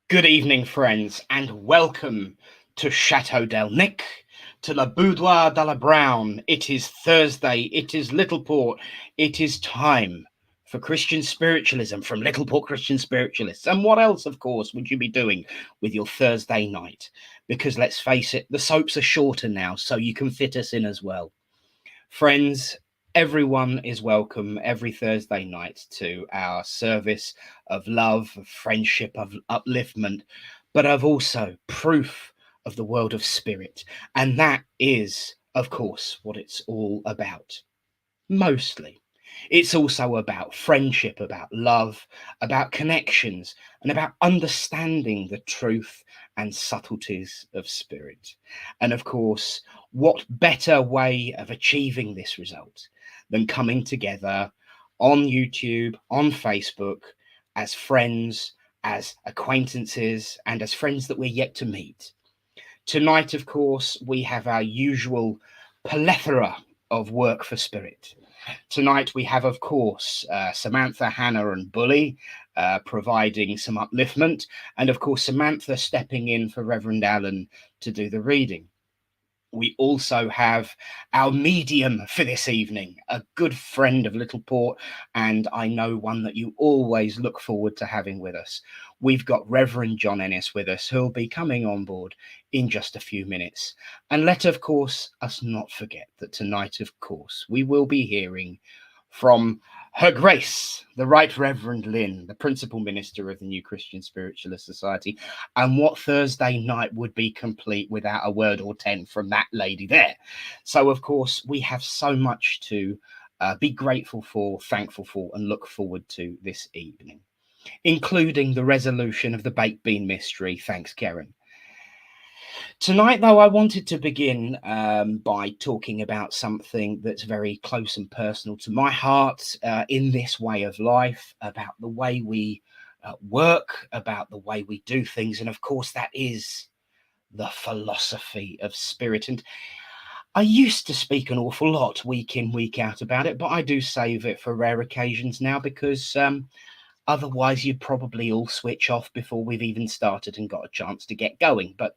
Good evening, friends, and welcome to Chateau del Nick, to La Boudoir de la Brown. It is Thursday, it is Littleport, it is time for Christian spiritualism from Littleport Christian Spiritualists. And what else, of course, would you be doing with your Thursday night? Because let's face it, the soaps are shorter now, so you can fit us in as well. Friends, everyone is welcome every Thursday night to our service of love, of friendship, of upliftment, but of also proof of the world of spirit. And that is, of course, what it's all about. Mostly. It's also about friendship, about love, about connections, and about understanding the truth and subtleties of spirit. And of course, what better way of achieving this result than coming together on YouTube, on Facebook, as friends, as acquaintances, and as friends that we're yet to meet. Tonight, of course, we have our usual plethora of work for spirit. Tonight we have, of course, Samantha, Hannah, and Bully providing some upliftment, and of course Samantha stepping in for Reverend Allen to do the reading. We also have our medium for this evening, a good friend of Littleport, and I know one that you always look forward to having with us. We've got Reverend John Ennis with us, who'll be coming on board in just a few minutes. And let, of course, us not forget that tonight, of course, we will be hearing from Her Grace, the Right Reverend Lynn, the principal minister of the New Christian Spiritualist Society. And what Thursday night would be complete without a word or 10 from that lady there? So, of course, we have so much to be grateful for, thankful for, and look forward to this evening, including the resolution of the baked bean mystery. Thanks, Karen. Tonight, though, I wanted to begin by talking about something that's very close and personal to my heart in this way of life, about the way we work, about the way we do things. And of course, that is the philosophy of spirit. And I used to speak an awful lot week in, week out about it, but I do save it for rare occasions now because otherwise you'd probably all switch off before we've even started and got a chance to get going. But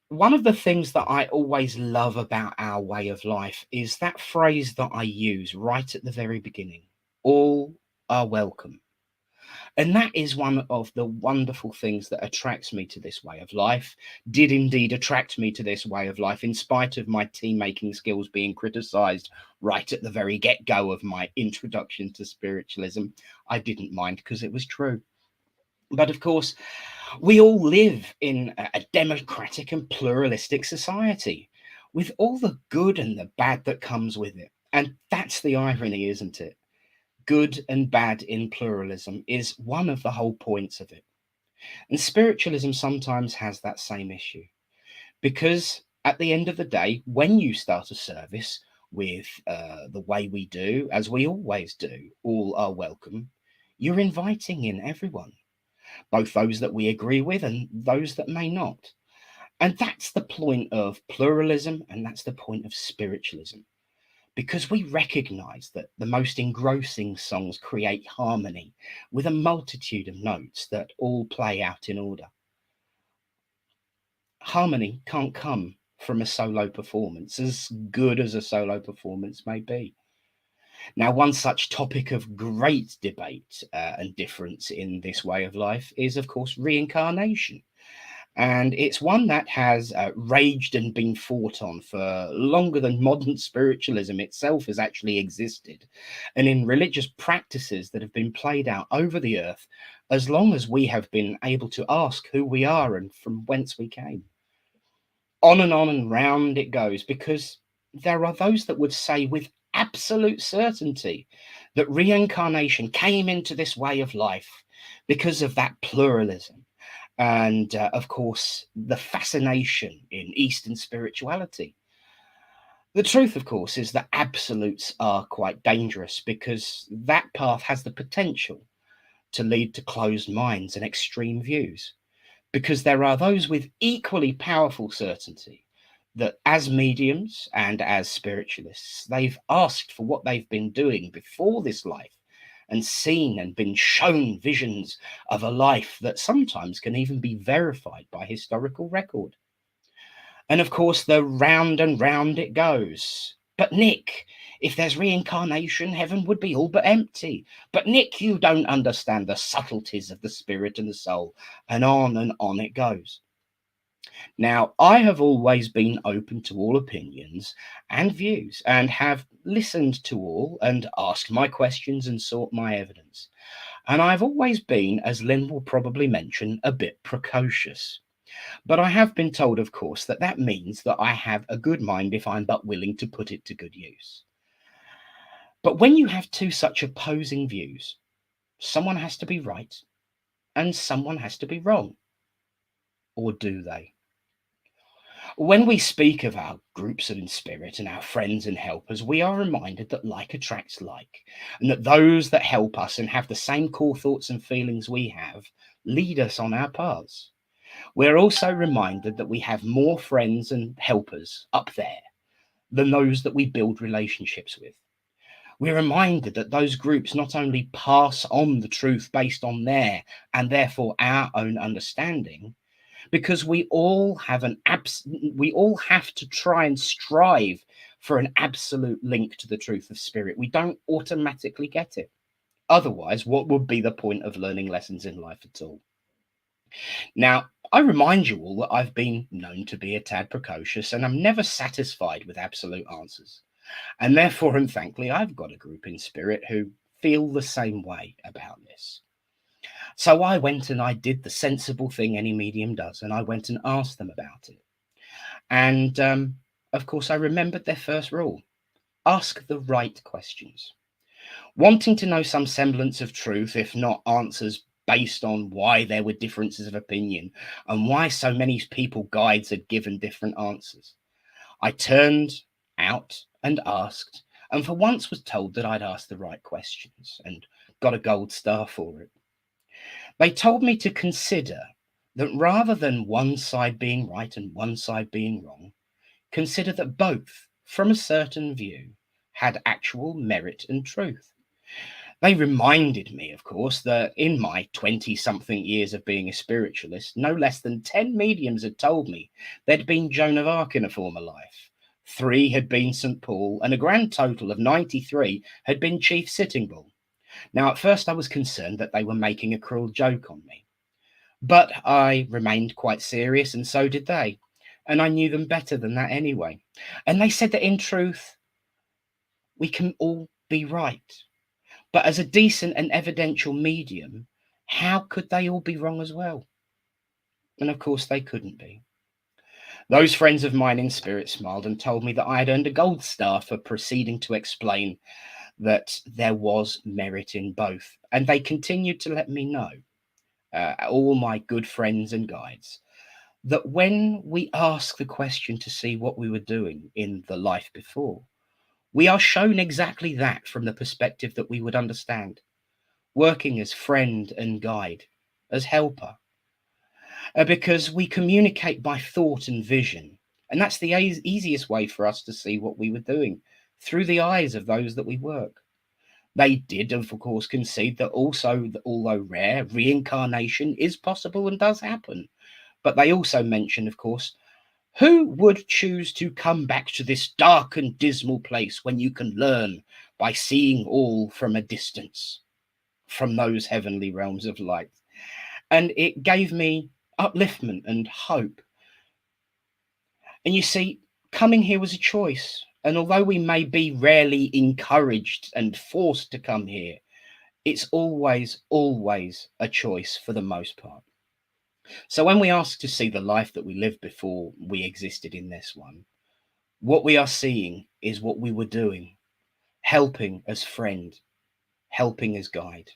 one of the things that I always love about our way of life is that phrase that I use right at the very beginning: all are welcome. And that is one of the wonderful things that attracts me to this way of life, did indeed attract me to this way of life, in spite of my tea making skills being criticized right at the very get go of my introduction to spiritualism. I didn't mind because it was true. But of course, we all live in a democratic and pluralistic society with all the good and the bad that comes with it. And that's the irony, isn't it? Good and bad in pluralism is one of the whole points of it. And spiritualism sometimes has that same issue because at the end of the day, when you start a service with the way we do, as we always do, all are welcome, you're inviting in everyone, both those that we agree with and those that may not. And that's the point of pluralism, and that's the point of spiritualism, because we recognize that the most engrossing songs create harmony with a multitude of notes that all play out in order. Harmony can't come from a solo performance, as good as a solo performance may be. Now, one such topic of great debate and difference in this way of life is, of course, reincarnation. And it's one that has raged and been fought on for longer than modern spiritualism itself has actually existed, and in religious practices that have been played out over the earth as long as we have been able to ask who we are and from whence we came. On and round it goes, because there are those that would say with absolute certainty that reincarnation came into this way of life because of that pluralism. And of course, the fascination in Eastern spirituality. The truth, of course, is that absolutes are quite dangerous because that path has the potential to lead to closed minds and extreme views. Because there are those with equally powerful certainty that as mediums and as spiritualists, they've asked for what they've been doing before this life and seen and been shown visions of a life that sometimes can even be verified by historical record. And of course, the round and round it goes. But Nick, if there's reincarnation, heaven would be all but empty. But Nick, you don't understand the subtleties of the spirit and the soul. And on it goes. Now, I have always been open to all opinions and views, and have listened to all and asked my questions and sought my evidence. And I've always been, as Lynn will probably mention, a bit precocious. But I have been told, of course, that that means that I have a good mind if I'm but willing to put it to good use. But when you have two such opposing views, someone has to be right and someone has to be wrong. Or do they? When we speak of our groups in spirit and our friends and helpers, we are reminded that like attracts like, and that those that help us and have the same core thoughts and feelings we have lead us on our paths. We're also reminded that we have more friends and helpers up there than those that we build relationships with. We're reminded that those groups not only pass on the truth based on their and therefore our own understanding, because we all have to try and strive for an absolute link to the truth of spirit. We don't automatically get it. Otherwise, what would be the point of learning lessons in life at all? Now, I remind you all that I've been known to be a tad precocious, and I'm never satisfied with absolute answers. And therefore, and thankfully, I've got a group in spirit who feel the same way about this. So I went and I did the sensible thing any medium does, and I went and asked them about it. And of course, I remembered their first rule: ask the right questions. Wanting to know some semblance of truth, if not answers based on why there were differences of opinion and why so many people guides had given different answers, I turned out and asked, and for once was told that I'd asked the right questions and got a gold star for it. They told me to consider that rather than one side being right and one side being wrong, consider that both, from a certain view, had actual merit and truth. They reminded me, of course, that in my 20-something years of being a spiritualist, no less than 10 mediums had told me there'd been Joan of Arc in a former life. 3 had been St. Paul, and a grand total of 93 had been Chief Sitting Bull. Now, at first I was concerned that they were making a cruel joke on me. But I remained quite serious, and so did they. And I knew them better than that anyway. And they said that in truth, we can all be right. But as a decent and evidential medium, how could they all be wrong as well? And of course, they couldn't be. Those friends of mine in spirit smiled and told me that I had earned a gold star for proceeding to explain that there was merit in both. And they continued to let me know, all my good friends and guides, that when we ask the question to see what we were doing in the life before, we are shown exactly that from the perspective that we would understand, working as friend and guide, as helper, because we communicate by thought and vision. And that's the easiest way for us to see what we were doing, through the eyes of those that we work. They did, of course, concede that also, although rare, reincarnation is possible and does happen. But they also mentioned, of course, who would choose to come back to this dark and dismal place when you can learn by seeing all from a distance, from those heavenly realms of light? And it gave me upliftment and hope. And you see, coming here was a choice. And although we may be rarely encouraged and forced to come here, it's always, always a choice for the most part. So when we ask to see the life that we lived before we existed in this one, what we are seeing is what we were doing, helping as friend, helping as guide.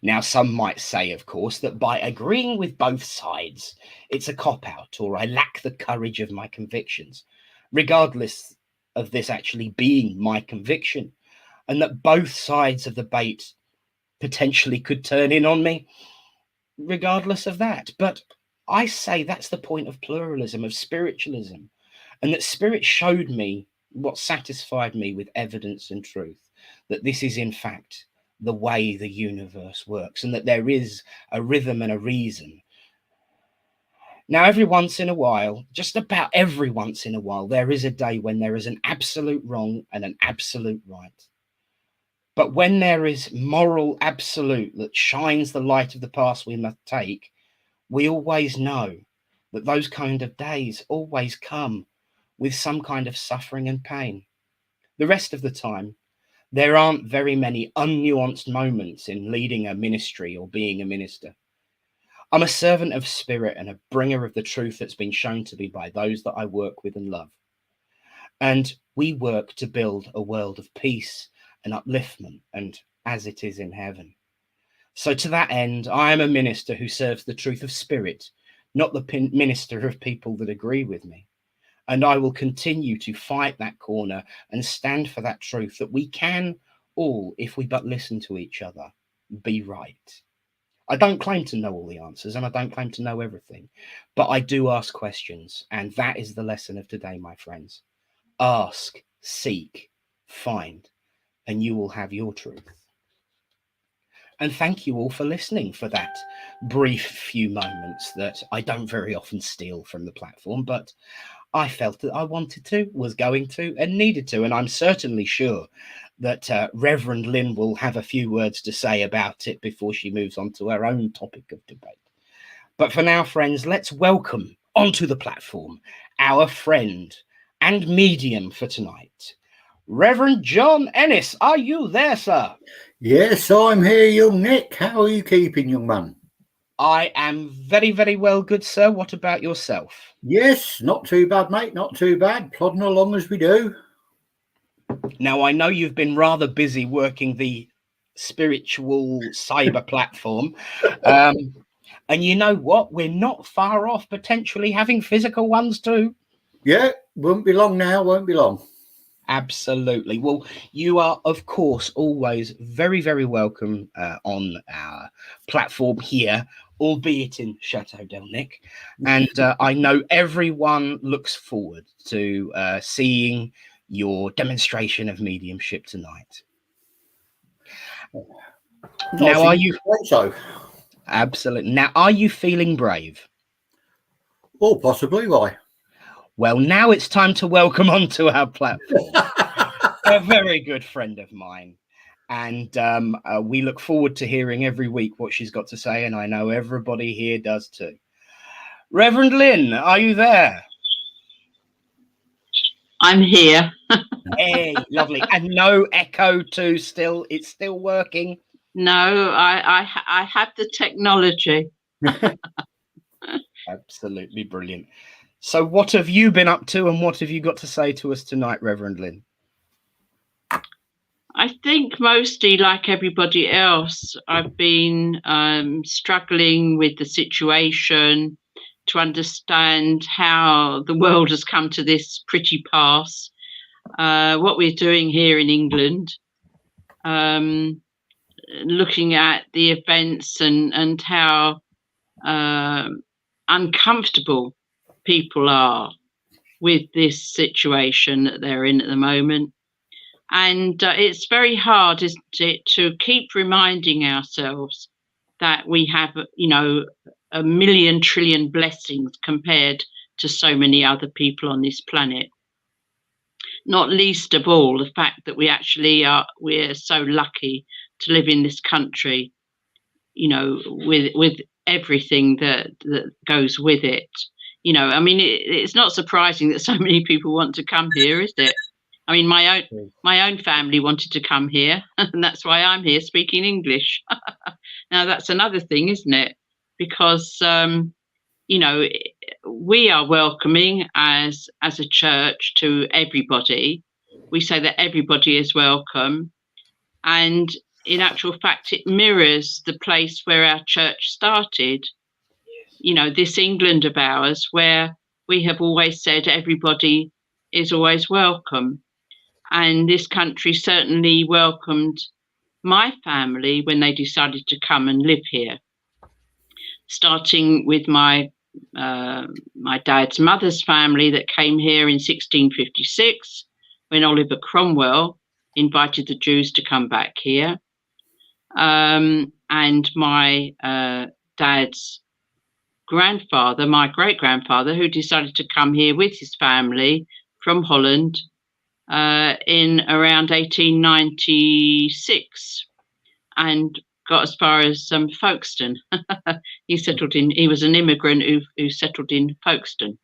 Now, some might say, of course, that by agreeing with both sides, it's a cop-out, or I lack the courage of my convictions, regardless of this actually being my conviction, and that both sides of the bait potentially could turn in on me, regardless of that. But I say that's the point of pluralism, of spiritualism, and that spirit showed me what satisfied me with evidence and truth, that this is in fact the way the universe works, and that there is a rhythm and a reason. Now, every once in a while, just about every once in a while, there is a day when there is an absolute wrong and an absolute right. But when there is moral absolute that shines the light of the path we must take, we always know that those kind of days always come with some kind of suffering and pain. The rest of the time, there aren't very many unnuanced moments in leading a ministry or being a minister. I'm a servant of spirit and a bringer of the truth that's been shown to me by those that I work with and love. And we work to build a world of peace and upliftment, and as it is in heaven. So to that end, I am a minister who serves the truth of spirit, not the minister of people that agree with me. And I will continue to fight that corner and stand for that truth that we can all, if we but listen to each other, be right. I don't claim to know all the answers, and I don't claim to know everything, but I do ask questions. And that is the lesson of today, my friends. Ask, seek, find, and you will have your truth. And thank you all for listening for that brief few moments that I don't very often steal from the platform, but I felt that I wanted to, was going to, and needed to. And I'm certainly sure that Reverend Lynn will have a few words to say about it before she moves on to her own topic of debate. But for now, friends, let's welcome onto the platform our friend and medium for tonight, Reverend John Ennis. Are you there, sir? Yes, I'm here, young Nick. How are you keeping, young man? I am very, very well, good sir. What about yourself? Yes, not too bad, mate. Not too bad. Plodding along as we do. Now, I know you've been rather busy working the spiritual cyber platform. And you know what? We're not far off potentially having physical ones too. Yeah, won't be long now. Won't be long. Absolutely. Well, you are, of course, always very, very welcome on our platform here, albeit in Chateau Del Nic. And I know everyone looks forward to seeing your demonstration of mediumship tonight. Now, are you... So? Absolutely. Now, are you feeling brave? Oh, possibly. Why? Well, now it's time to welcome onto our platform a very good friend of mine. And we look forward to hearing every week what she's got to say. And I know everybody here does too. Reverend Lynn, are you there? I'm here. Hey, lovely. And no echo too still. It's still working. No, I have the technology. Absolutely brilliant. So what have you been up to and what have you got to say to us tonight, Reverend Lynn? I think mostly like everybody else, I've been struggling with the situation to understand how the world has come to this pretty pass. What we're doing here in England, looking at the events and how uncomfortable people are with this situation that they're in at the moment. And it's very hard, isn't it, to keep reminding ourselves that we have, you know, a million trillion blessings compared to so many other people on this planet. Not least of all, the fact that we're so lucky to live in this country, you know, with everything that goes with it. You know, I mean, it's not surprising that so many people want to come here, is it? I mean, my own family wanted to come here, and that's why I'm here speaking English. Now, that's another thing, isn't it? Because, you know, we are welcoming as a church to everybody. We say that everybody is welcome. And in actual fact, it mirrors the place where our church started. You know, this England of ours, where we have always said everybody is always welcome. And this country certainly welcomed my family when they decided to come and live here, starting with my dad's mother's family that came here in 1656 when Oliver Cromwell invited the Jews to come back here. And my dad's grandfather, my great-grandfather, who decided to come here with his family from Holland in around 1896 and got as far as Folkestone. He was an immigrant who settled in Folkestone.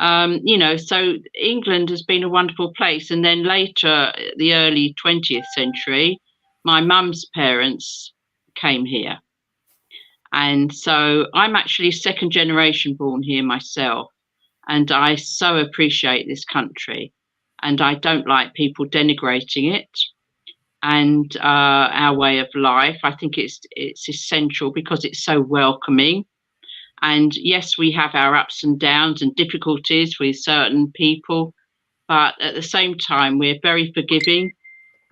So England has been a wonderful place. And then later, the early 20th century, my mum's parents came here. And so I'm actually second generation born here myself. And I so appreciate this country. And I don't like people denigrating it and our way of life. I think it's essential because it's so welcoming. And yes, we have our ups and downs and difficulties with certain people, but at the same time, we're very forgiving,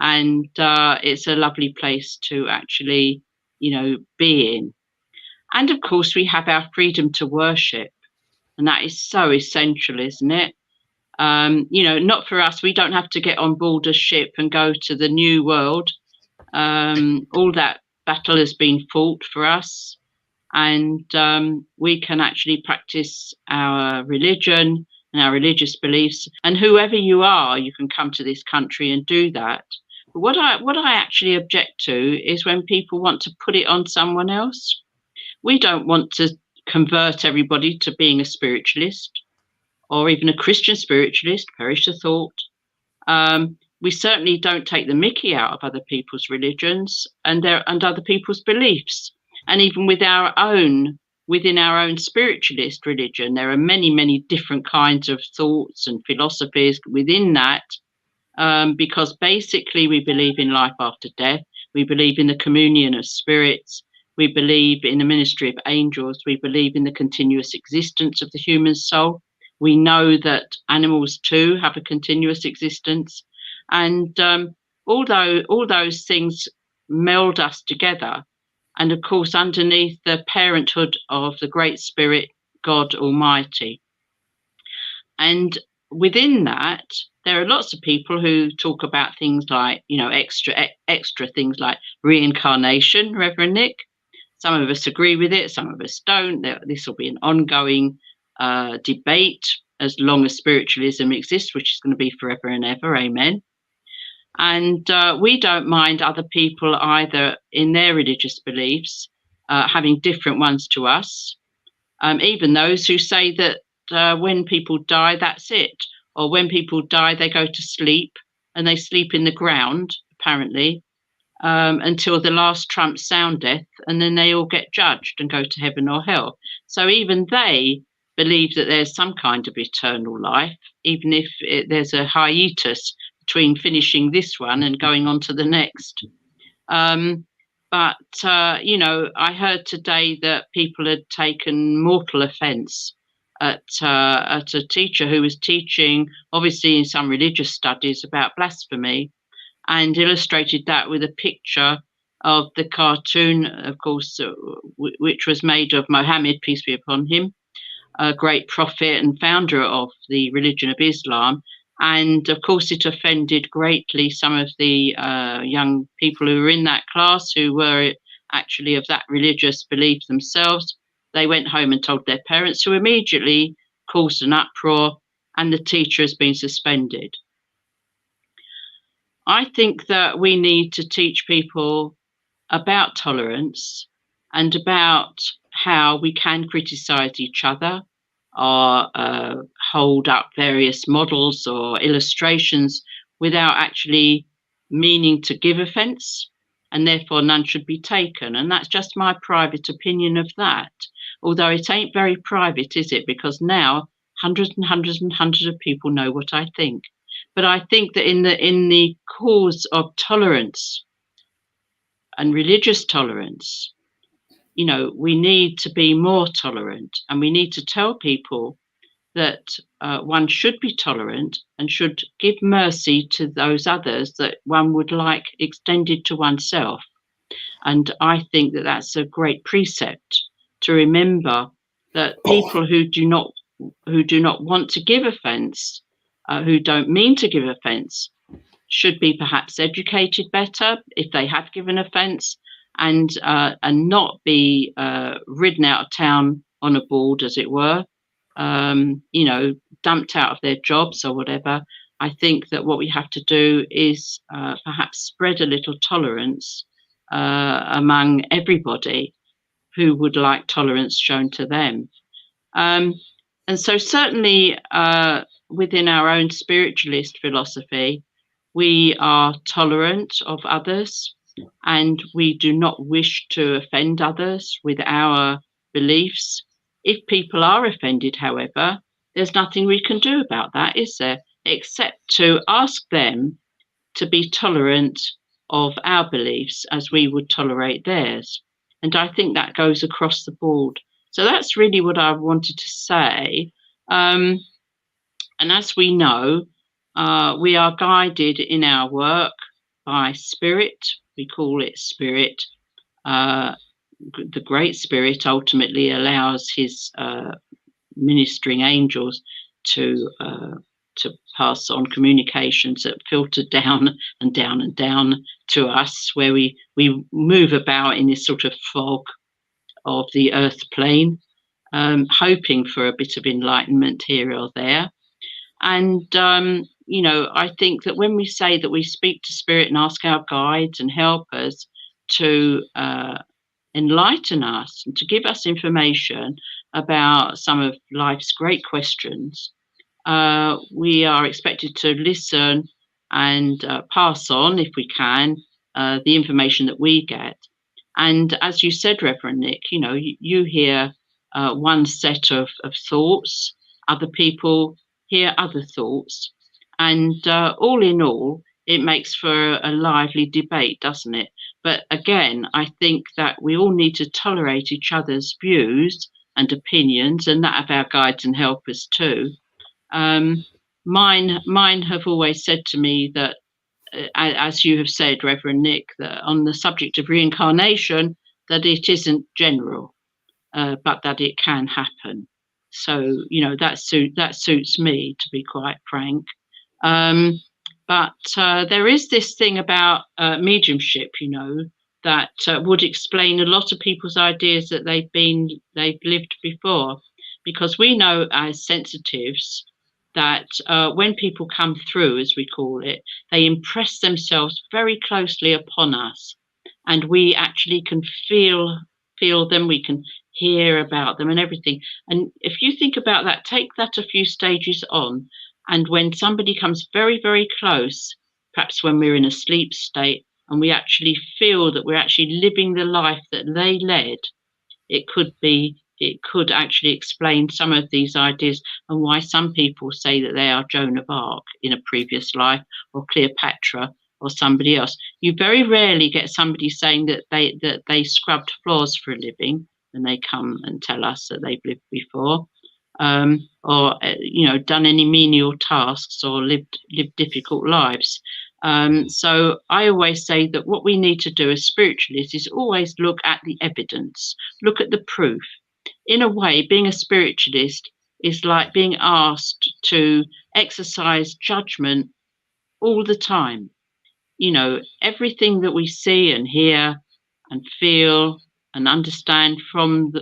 and it's a lovely place to actually, be in. And of course, we have our freedom to worship, and that is so essential, isn't it? Not for us. We don't have to get on board a ship and go to the new world. All that battle has been fought for us. And we can actually practice our religion and our religious beliefs. And whoever you are, you can come to this country and do that. But what I actually object to is when people want to put it on someone else. We don't want to convert everybody to being a spiritualist or even a Christian spiritualist, perish the thought. We certainly don't take the mickey out of other people's religions and other people's beliefs. And even within our own spiritualist religion, there are many, many different kinds of thoughts and philosophies within that, because basically we believe in life after death. We believe in the communion of spirits. We believe in the ministry of angels. We believe in the continuous existence of the human soul. We know that animals too have a continuous existence. And all those things meld us together. And of course, underneath the parenthood of the Great Spirit, God Almighty. And within that, there are lots of people who talk about things like, extra things like reincarnation, Reverend Nick. Some of us agree with it, some of us don't. This will be an ongoing debate as long as spiritualism exists, which is going to be forever and ever. Amen. And we don't mind other people either in their religious beliefs having different ones to us, even those who say that when people die, that's it. Or when people die, they go to sleep and they sleep in the ground, apparently, until the last trump sound death, and then they all get judged and go to heaven or hell. So even they believe that there's some kind of eternal life, even if there's a hiatus between finishing this one and going on to the next. But I heard today that people had taken mortal offence at a teacher who was teaching, obviously in some religious studies, about blasphemy, and illustrated that with a picture of the cartoon, of course, which was made of Mohammed, peace be upon him, a great prophet and founder of the religion of Islam. And of course, it offended greatly some of the young people who were in that class who were actually of that religious belief themselves. They went home and told their parents, who immediately caused an uproar, and the teacher has been suspended. I think that we need to teach people about tolerance and about how we can criticize each other or hold up various models or illustrations without actually meaning to give offence, and therefore none should be taken. And that's just my private opinion of that. Although it ain't very private, is it? Because now hundreds and hundreds and hundreds of people know what I think. But I think that in the cause of tolerance and religious tolerance, we need to be more tolerant, and we need to tell people that one should be tolerant and should give mercy to those others that one would like extended to oneself. And I think that that's a great precept to remember, that people who do not want to give offence, who don't mean to give offence, should be perhaps educated better if they have given offence, and not be ridden out of town on a board, as it were, dumped out of their jobs or whatever. I think that what we have to do is perhaps spread a little tolerance among everybody who would like tolerance shown to them. And so certainly within our own spiritualist philosophy, we are tolerant of others, and we do not wish to offend others with our beliefs. If people are offended, however, there's nothing we can do about that, is there? Except to ask them to be tolerant of our beliefs as we would tolerate theirs. And I think that goes across the board. So that's really what I wanted to say. And as we know, we are guided in our work by spirit. We call it spirit. The Great Spirit ultimately allows his ministering angels to pass on communications that filter down and down and down to us, where we move about in this sort of fog of the earth plane, hoping for a bit of enlightenment here or there. And I think that when we say that we speak to spirit and ask our guides and helpers to enlighten us and to give us information about some of life's great questions, we are expected to listen and pass on, if we can, the information that we get. And as you said, Reverend Nick, you hear one set of thoughts, other people hear other thoughts, and all in all, it makes for a lively debate, doesn't it? But again, I think that we all need to tolerate each other's views and opinions, and that of our guides and helpers too. Mine have always said to me that, as you have said, Reverend Nick, that on the subject of reincarnation, that it isn't general, but that it can happen. So that suits me, to be quite frank. But there is this thing about mediumship, that would explain a lot of people's ideas that they've lived before, because we know as sensitives that when people come through, as we call it, they impress themselves very closely upon us, and we actually can feel them, we can hear about them and everything. And if you think about that, take that a few stages on, and when somebody comes very, very close, perhaps when we're in a sleep state, and we actually feel that we're actually living the life that they led, it could actually explain some of these ideas and why some people say that they are Joan of Arc in a previous life, or Cleopatra, or somebody else. You very rarely get somebody saying that they scrubbed floors for a living when they come and tell us that they've lived before, or done any menial tasks, or lived difficult lives. So I always say that what we need to do as spiritualists is always look at the evidence, look at the proof. In a way, being a spiritualist is like being asked to exercise judgment all the time. Everything that we see and hear and feel and understand from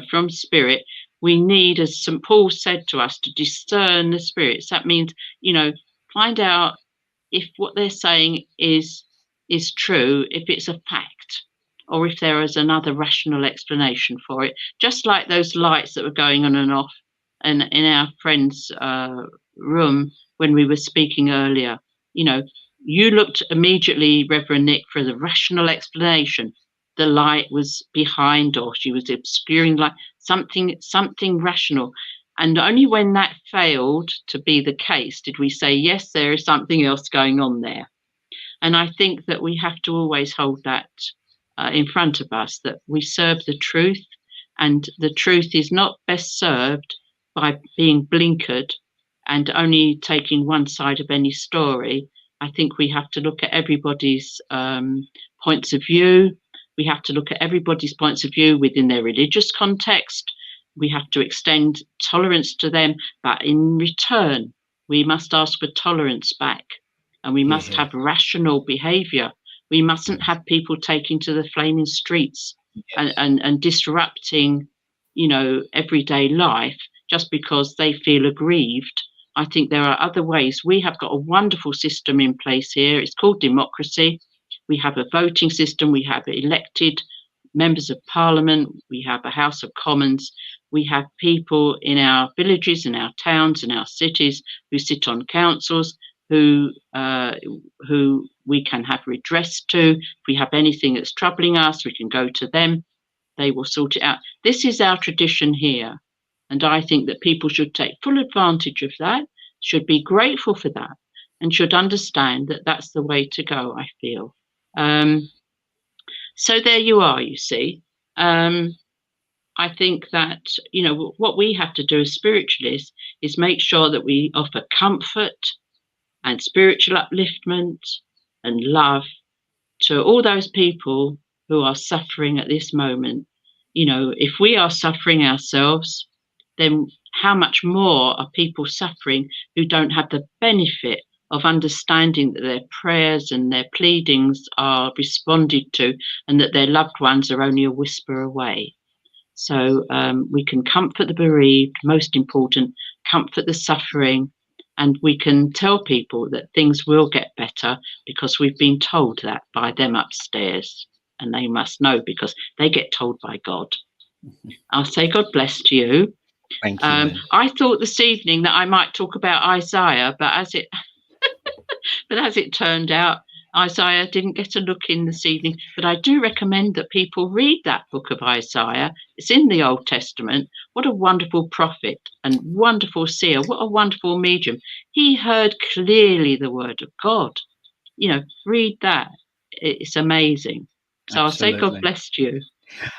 from spirit, we need, as St. Paul said to us, to discern the spirits. That means, find out if what they're saying is true, if it's a fact, or if there is another rational explanation for it. Just like those lights that were going on and off in our friend's room when we were speaking earlier. You looked immediately, Reverend Nick, for the rational explanation. The light was behind, or she was obscuring light, something rational. And only when that failed to be the case did we say, yes, there is something else going on there. And I think that we have to always hold that in front of us, that we serve the truth, and the truth is not best served by being blinkered and only taking one side of any story. I think we have to look at everybody's points of view. We have to look at everybody's points of view within their religious context. We have to extend tolerance to them, but in return, we must ask for tolerance back, and we must have rational behaviour We mustn't have people taking to the flaming streets and disrupting, everyday life just because they feel aggrieved. I think there are other ways. We have got a wonderful system in place here. It's called democracy. We have a voting system. We have elected members of parliament. We have a House of Commons. We have people in our villages, in our towns, in our cities who sit on councils, who we can have redress to. If we have anything that's troubling us, we can go to them. They will sort it out. This is our tradition here. And I think that people should take full advantage of that, should be grateful for that, and should understand that that's the way to go, I feel. So there you are, you see. I think that, what we have to do as spiritualists is make sure that we offer comfort and spiritual upliftment and love to all those people who are suffering at this moment. If we are suffering ourselves, then how much more are people suffering who don't have the benefit of understanding that their prayers and their pleadings are responded to and that their loved ones are only a whisper away. So we can comfort the bereaved, most important, comfort the suffering, and we can tell people that things will get better because we've been told that by them upstairs, and they must know because they get told by God. I'll say God bless to you. Thank you. I thought this evening that I might talk about Isaiah, but as it turned out, Isaiah didn't get a look in this evening. But I do recommend that people read that book of Isaiah. It's in the Old Testament. What a wonderful prophet and wonderful seer. What a wonderful medium. He heard clearly the word of God. Read that. It's amazing. So Absolutely. I'll say God bless you.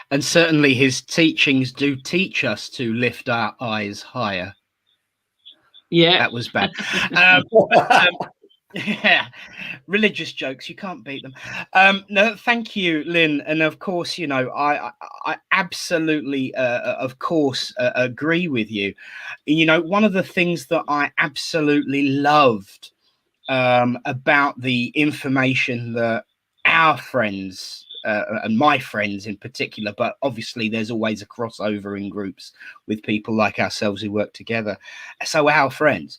And certainly his teachings do teach us to lift our eyes higher. Yeah. That was bad. Yeah, religious jokes, you can't beat them. No, thank you, Lynn. And of course, I absolutely, of course, agree with you. One of the things that I absolutely loved about the information that our friends and my friends in particular, but obviously there's always a crossover in groups with people like ourselves who work together. So our friends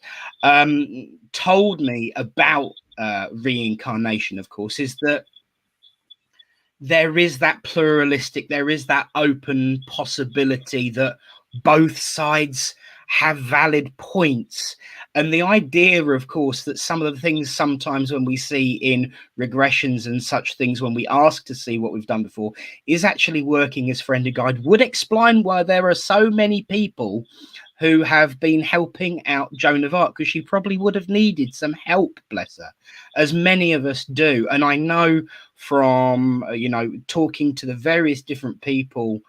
told me about reincarnation, of course, is that there is that pluralistic, there is that open possibility that both sides have valid points. And the idea, of course, that some of the things sometimes when we see in regressions and such things, when we ask to see what we've done before, is actually working as friend and guide, would explain why there are so many people who have been helping out Joan of Arc, because she probably would have needed some help, bless her, as many of us do. And I know from, talking to the various different people,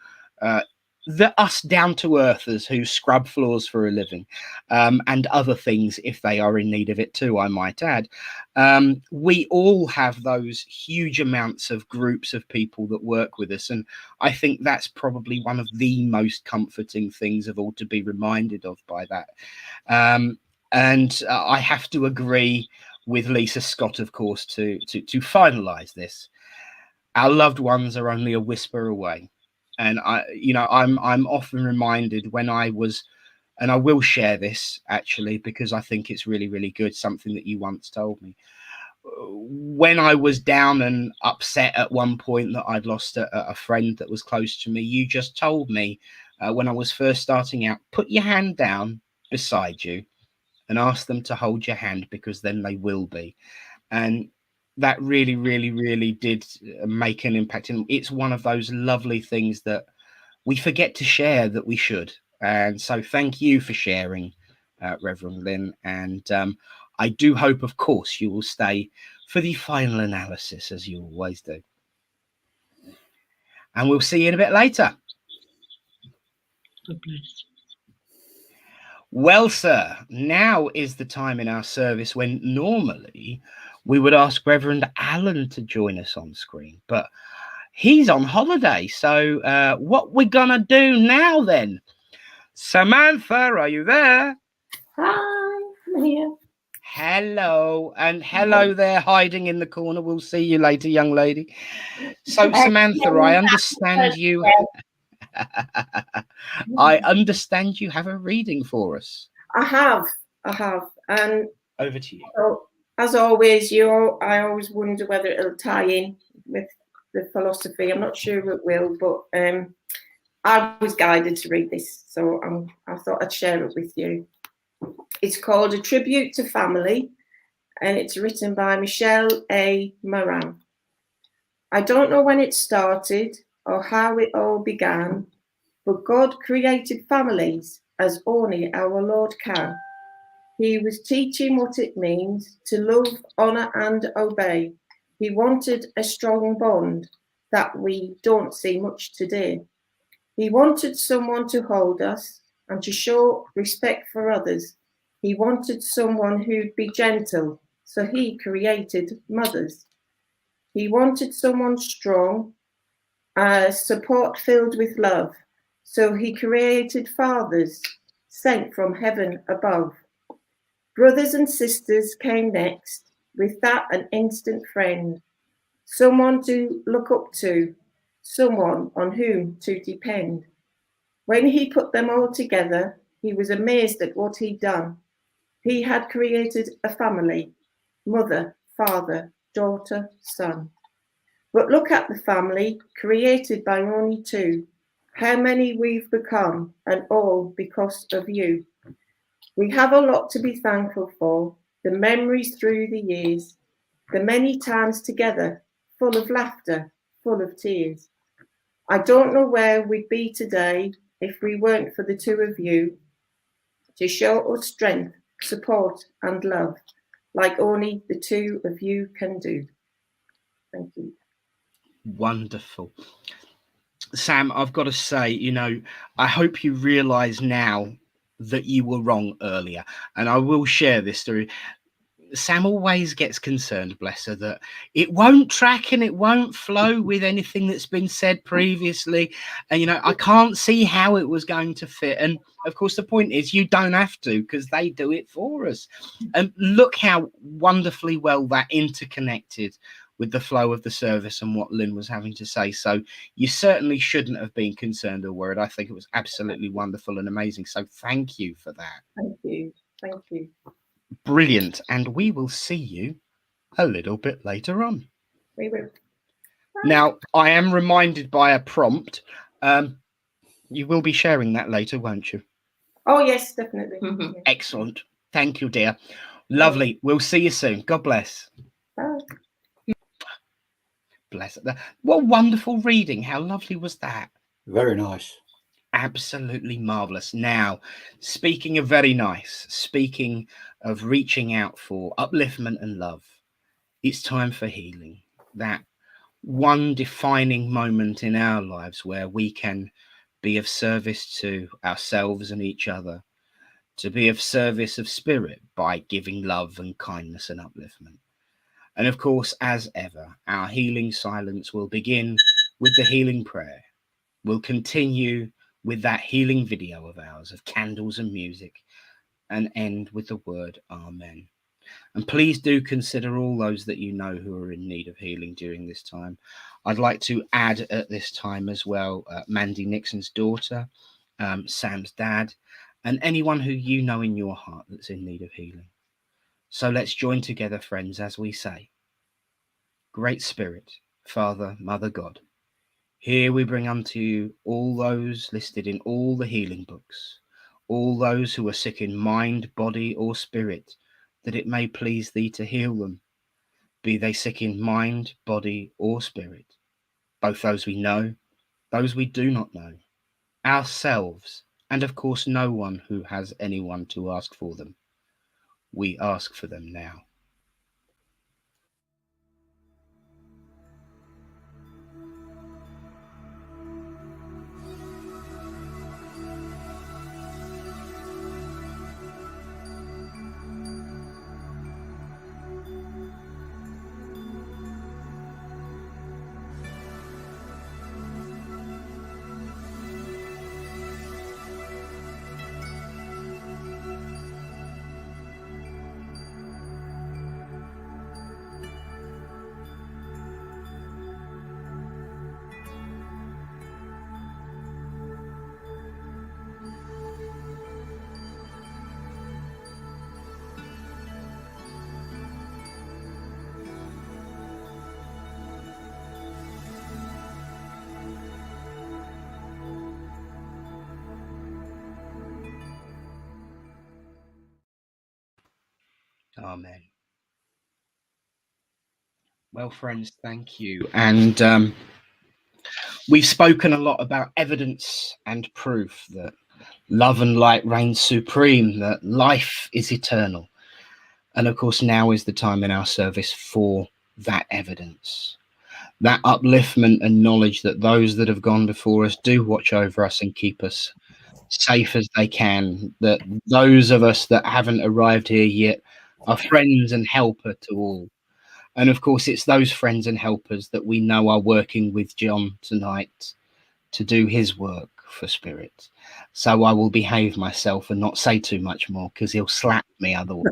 the us down-to-earthers who scrub floors for a living, and other things if they are in need of it too, I might add. We all have those huge amounts of groups of people that work with us, and I think that's probably one of the most comforting things of all to be reminded of by that. And I have to agree with Lisa Scott, of course, to finalize this. Our loved ones are only a whisper away. And I'm often reminded when I was, and I will share this actually, because I think it's really, really good, something that you once told me. When I was down and upset at one point that I'd lost a friend that was close to me, you just told me when I was first starting out, put your hand down beside you and ask them to hold your hand, because then they will be. And that really, really, really did make an impact. And it's one of those lovely things that we forget to share that we should. And so thank you for sharing, Reverend Lynn. And I do hope, of course, you will stay for the final analysis, as you always do. And we'll see you in a bit later. God bless. Well, sir, now is the time in our service when normally we would ask Reverend Alan to join us on screen, but he's on holiday. So what we're going to do now then? Samantha, are you there? Hi, I'm here. Hello, and hello there, hiding in the corner. We'll see you later, young lady. So, Samantha, I understand you. I understand you have a reading for us. I have, and Over to you. so, as always, I always wonder whether it'll tie in with the philosophy. I'm not sure it will, but I was guided to read this, so I thought I'd share it with you. It's called A Tribute to Family, and it's written by Michelle A. Moran. I don't know when it started or how it all began, but God created families as only our Lord can. He was teaching what it means to love, honour and obey. He wanted a strong bond that we don't see much today. He wanted someone to hold us and to show respect for others. He wanted someone who'd be gentle, so he created mothers. He wanted someone strong, support filled with love, so he created fathers sent from heaven above. Brothers and sisters came next, with that an instant friend, someone to look up to, someone on whom to depend. When he put them all together, he was amazed at what he'd done. He had created a family, mother, father, daughter, son. But look at the family created by only two. How many we've become, and all because of you. We have a lot to be thankful for, the memories through the years, the many times together, full of laughter, full of tears. I don't know where we'd be today if we weren't for the two of you to show us strength, support and love, like only the two of you can do. Thank you. Wonderful. Sam, I've got to say, I hope you realise now that you were wrong earlier. And I will share this story. Sam always gets concerned, bless her, that it won't track and it won't flow with anything that's been said previously. And, I can't see how it was going to fit. And of course, the point is you don't have to, because they do it for us. And look how wonderfully well that interconnected with the flow of the service and what Lynn was having to say. So you certainly shouldn't have been concerned or worried. I think it was absolutely wonderful and amazing. So thank you for that. Thank you. Thank you. Brilliant. And we will see you a little bit later on. We will. Now, I am reminded by a prompt. You will be sharing that later, won't you? Oh, yes, definitely. Mhm. Yes. Excellent. Thank you, dear. Lovely. We'll see you soon. God bless. Bye. Bless it. What wonderful reading. How lovely was that? Very nice. Absolutely marvelous. Now, speaking of very nice, speaking of reaching out for upliftment and love, it's time for healing. That one defining moment in our lives where we can be of service to ourselves and each other, to be of service of spirit by giving love and kindness and upliftment. And of course, as ever, our healing silence will begin with the healing prayer. We'll continue with that healing video of ours of candles and music and end with the word Amen. And please do consider all those that you know who are in need of healing during this time. I'd like to add at this time as well, Mandy Nixon's daughter, Sam's dad, and anyone who you know in your heart that's in need of healing. So let's join together, friends, as we say, Great Spirit, Father, Mother God, here we bring unto you all those listed in all the healing books, all those who are sick in mind, body, or spirit, that it may please thee to heal them, be they sick in mind, body, or spirit, both those we know, those we do not know, ourselves, and of course no one who has anyone to ask for them. We ask for them now. Amen. Well, friends, thank you. And we've spoken a lot about evidence and proof that love and light reign supreme, that life is eternal. And of course, now is the time in our service for that evidence, that upliftment and knowledge that those that have gone before us do watch over us and keep us safe as they can, that those of us that haven't arrived here yet are friends and helper to all. And of course, it's those friends and helpers that we know are working with John tonight to do his work for Spirit. So I will behave myself and not say too much more, because he'll slap me otherwise.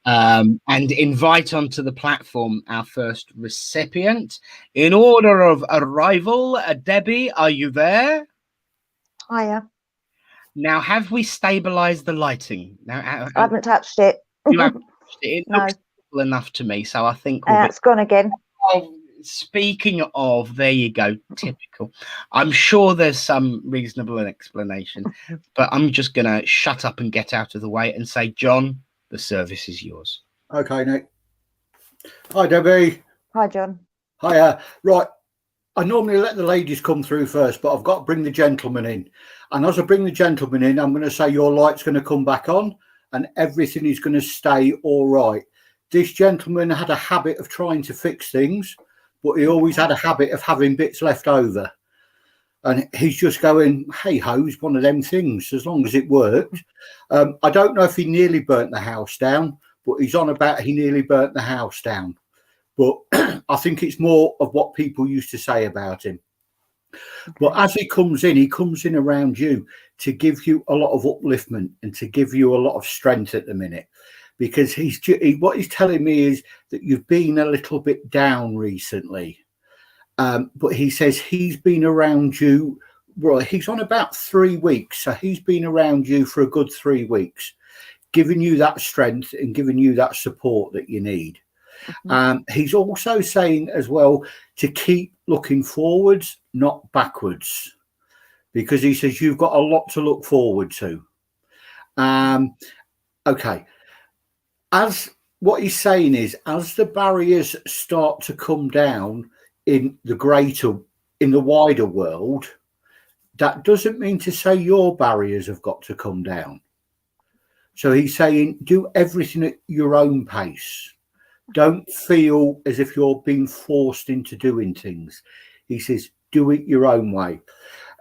And invite onto the platform our first recipient. In order of arrival, Debbie, are you there? Hiya. Now, have we stabilized the lighting? Now, I haven't touched it. you haven't touched it. It No. looks simple enough to me, so I think we'll It's gone again. Oh, speaking of, there you go, typical. I'm sure there's some reasonable explanation, but I'm just going to shut up and get out of the way and say, John, the service is yours. Okay, Nick. Hi, Debbie. Hi, John. Hiya. Right. I normally let the ladies come through first, but I've got to bring the gentleman in. And as I bring the gentleman in, I'm going to say your light's going to come back on and everything is going to stay all right. This gentleman had a habit of trying to fix things, but he always had a habit of having bits left over. And he's just going, hey ho, it's one of them things, as long as it worked. I don't know if he nearly burnt the house down, but he's on about he nearly burnt the house down. But I think it's more of what people used to say about him. Okay. But as he comes in around you to give you a lot of upliftment and to give you a lot of strength at the minute. Because what he's telling me is that you've been a little bit down recently. But he says he's been around you. Well, he's on about 3 weeks. So he's been around you for a good 3 weeks, giving you that strength and giving you that support that you need. Mm-hmm. He's also saying as well to keep looking forwards, not backwards, because he says you've got a lot to look forward to. Okay. As what he's saying is, as the barriers start to come down in the wider world, that doesn't mean to say your barriers have got to come down. So he's saying, do everything at your own pace. Don't feel as if you're being forced into doing things. He says, do it your own way.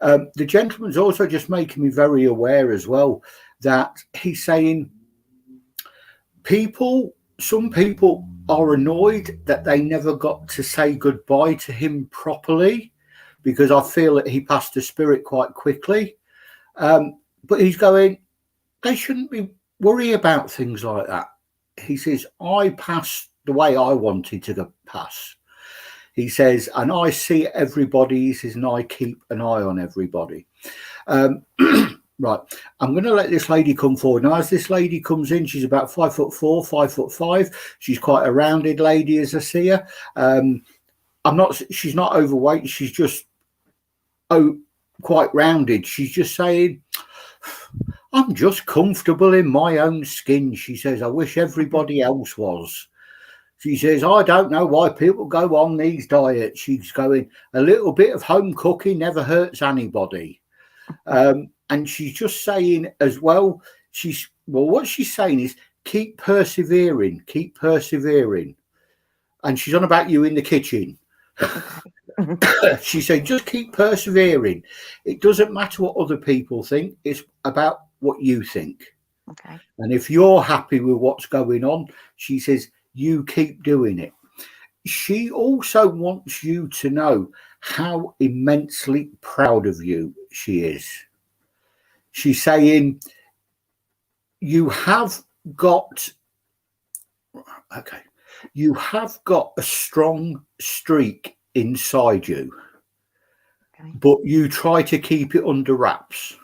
The gentleman's also just making me very aware as well that he's saying some people are annoyed that they never got to say goodbye to him properly, because I feel that he passed the Spirit quite quickly. But he's going, they shouldn't be worried about things like that. He says, I passed the way I wanted to pass. He says, and I see everybody. He says, and I keep an eye on everybody. Right, I'm going to let this lady come forward. Now, as this lady comes in, she's about 5'4", 5'5". She's quite a rounded lady, as I see her. She's not overweight. She's just quite rounded. She's just saying, I'm just comfortable in my own skin. She says, I wish everybody else was. She says, I don't know why people go on these diets. She's going, a little bit of home cooking never hurts anybody. And she's just saying as well, what she's saying is keep persevering. And she's on about you in the kitchen. She said, just keep persevering. It doesn't matter what other people think. It's about what you think. Okay. And if you're happy with what's going on, she says, you keep doing it. She also wants you to know how immensely proud of you she is. She's saying you have got a strong streak inside you, okay, but you try to keep it under wraps.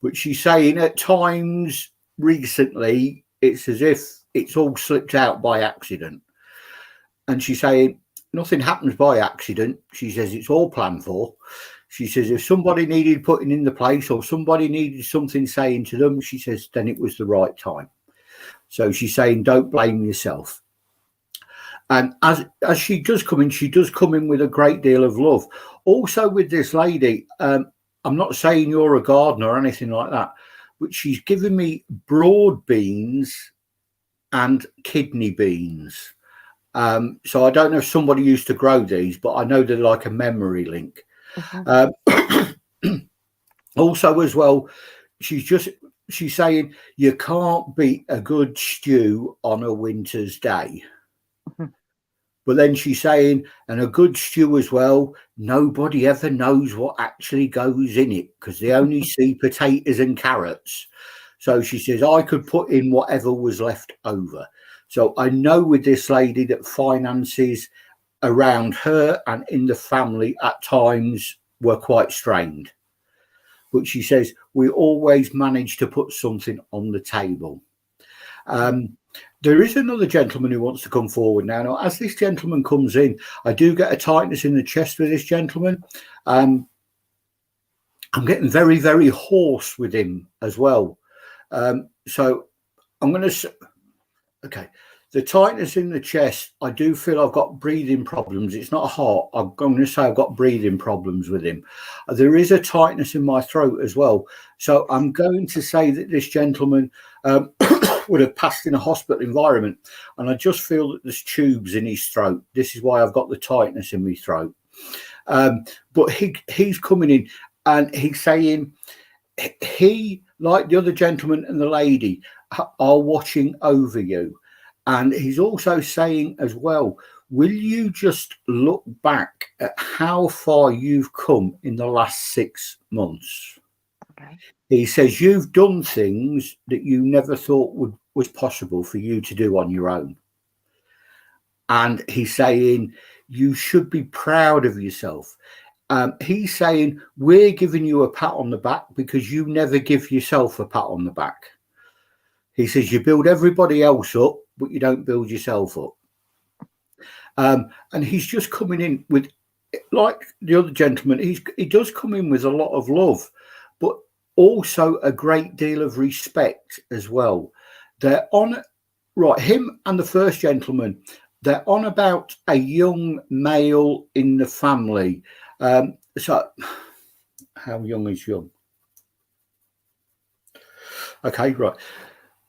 But she's saying at times recently it's as if it's all slipped out by accident. And she's saying nothing happens by accident. She says it's all planned for. She says if somebody needed putting in the place or somebody needed something saying to them, she says then it was the right time. So she's saying, don't blame yourself. And as she does come in, she does come in with a great deal of love. Also with this lady, I'm not saying you're a gardener or anything like that, but she's given me broad beans and kidney beans. So I don't know if somebody used to grow these, but I know they're like a memory link. Also as well, she's saying you can't beat a good stew on a winter's day. But then she's saying, and a good stew as well, nobody ever knows what actually goes in it because they only see potatoes and carrots. So she says, I could put in whatever was left over. So I know with this lady that finances around her and in the family at times were quite strained. But she says, we always manage to put something on the table. There is another gentleman who wants to come forward now. Now, as this gentleman comes in, I do get a tightness in the chest with this gentleman. I'm getting very, very hoarse with him as well. So I'm going to... Okay. The tightness in the chest, I do feel I've got breathing problems. It's not a heart. I'm going to say I've got breathing problems with him. There is a tightness in my throat as well. So I'm going to say that this gentleman would have passed in a hospital environment. And I just feel that there's tubes in his throat. This is why I've got the tightness in my throat. But he's coming in and he's saying he, like the other gentleman and the lady, are watching over you. And he's also saying as well, will you just look back at how far you've come in the last 6 months? Okay. He says you've done things that you never thought was possible for you to do on your own. And he's saying you should be proud of yourself. He's saying we're giving you a pat on the back because you never give yourself a pat on the back. He says you build everybody else up, but you don't build yourself up. And he's just coming in with, like the other gentleman, he does come in with a lot of love, but also a great deal of respect as well. They're on, right, him and the first gentleman, they're on about a young male in the family. So how young is young? Okay, right.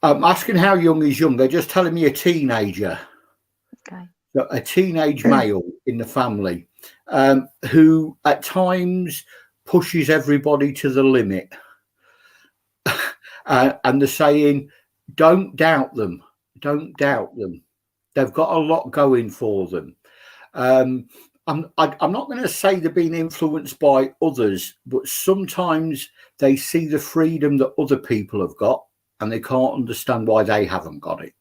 I'm asking how young is young. They're just telling me a teenager. Okay. So a teenage male in the family who at times pushes everybody to the limit. And they're saying, don't doubt them. Don't doubt them. They've got a lot going for them. I'm not going to say they're being influenced by others, but sometimes they see the freedom that other people have got and they can't understand why they haven't got it.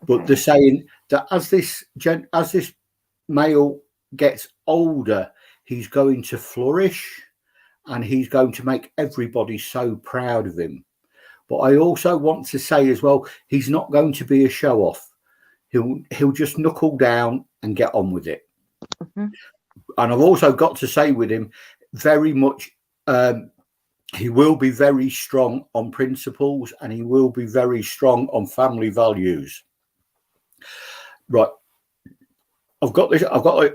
But Okay. they're saying that as this male gets older, he's going to flourish and he's going to make everybody so proud of him. But I also want to say as well, he's not going to be a show off. He'll just knuckle down and get on with it. Mm-hmm. And I've also got to say with him, very much, he will be very strong on principles and he will be very strong on family values. Right. I've got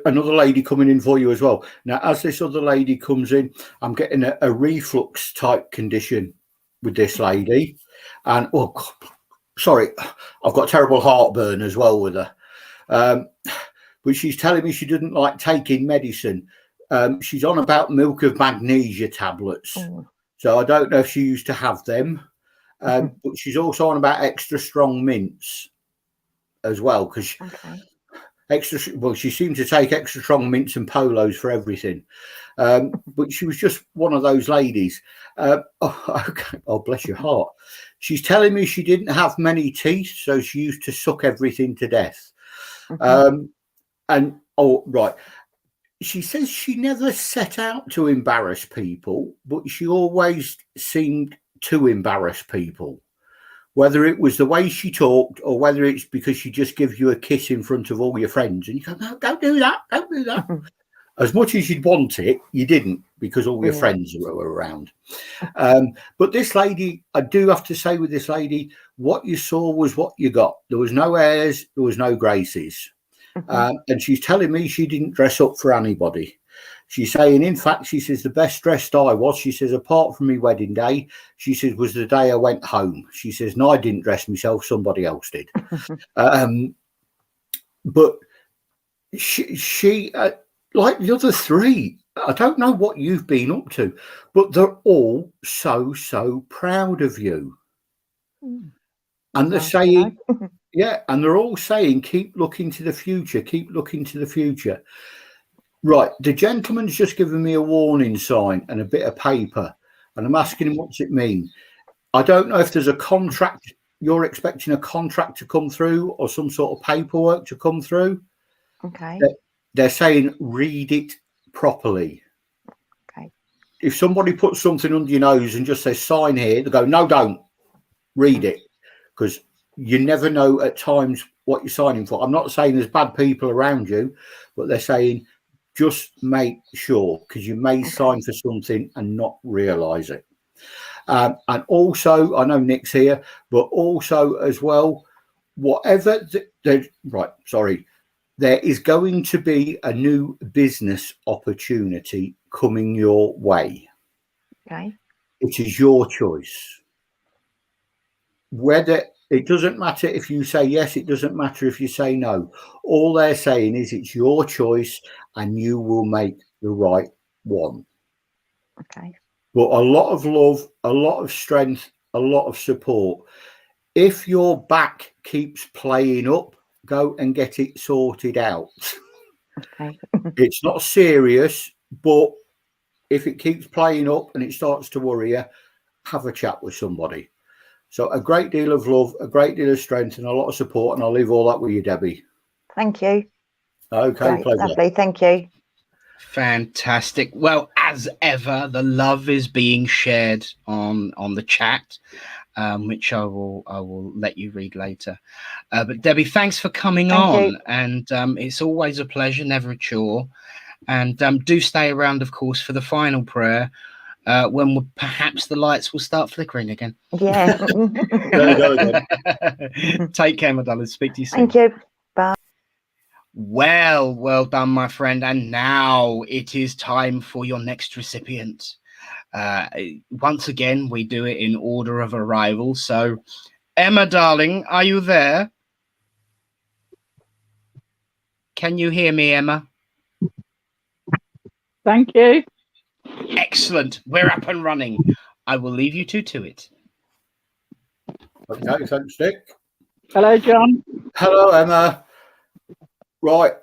another lady coming in for you as well. Now, as this other lady comes in, I'm getting a reflux type condition with this lady. And, oh, sorry, I've got terrible heartburn as well with her. But she's telling me she didn't like taking medicine. She's on about milk of magnesia tablets. Oh. So I don't know if she used to have them. But she's also on about extra strong mints as well. Because she seemed to take extra strong mints and polos for everything. But she was just one of those ladies. Oh, bless your heart. She's telling me she didn't have many teeth, so she used to suck everything to death. And, oh, right. She says she never set out to embarrass people, but she always seemed to embarrass people. Whether it was the way she talked or whether it's because she just gives you a kiss in front of all your friends and you go, no, don't do that, don't do that. As much as you'd want it, you didn't, because all your Yeah. friends were around. But this lady, I do have to say with this lady, what you saw was what you got. There was no airs, there was no graces. And she's telling me she didn't dress up for anybody. She's saying, in fact, she says, the best dressed I was, she says, apart from my wedding day, she says, was the day I went home. She says, no, I didn't dress myself, somebody else did. But she like the other three, I don't know what you've been up to, but they're all so proud of you. And they're saying, yeah, and they're all saying, keep looking to the future, keep looking to the future. Right, the gentleman's just given me a warning sign and a bit of paper, and I'm asking him, what's it mean? I don't know if there's a contract, you're expecting a contract to come through or some sort of paperwork to come through. Okay. They're saying, read it properly. Okay. If somebody puts something under your nose and just says, sign here, they go, no, don't. Read it. Because you never know at times what you're signing for. I'm not saying there's bad people around you, but they're saying, just make sure, because you may sign for something and not realise it. And also, I know Nick's here, but also as well, whatever, there is going to be a new business opportunity coming your way. Okay. It is your choice. Whether it doesn't matter if you say yes, it doesn't matter if you say no. All they're saying is it's your choice and you will make the right one. Okay. But a lot of love, a lot of strength, a lot of support. If your back keeps playing up, go and get it sorted out. Okay. It's not serious, but if it keeps playing up and it starts to worry you, have a chat with somebody. So a great deal of love, a great deal of strength and a lot of support. And I'll leave all that with you, Debbie. Thank you. Okay, Great, pleasure. lovely. Thank you. Fantastic. Well, as ever, the love is being shared on the chat, which I will let you read later. But Debbie, thanks for coming Thank on, you. and it's always a pleasure, never a chore. And do stay around, of course, for the final prayer, when perhaps the lights will start flickering again. Yeah. There you go again. Take care, my darling. Speak to you soon. Thank you. Bye. Well done, my friend. And now it is time for your next recipient. Once again, we do it in order of arrival. So, Emma, darling, are you there? Can you hear me, Emma? Thank you. Excellent. We're up and running. I will leave you two to it. Okay, thanks, Nick. Hello, John. Hello, Emma. Right.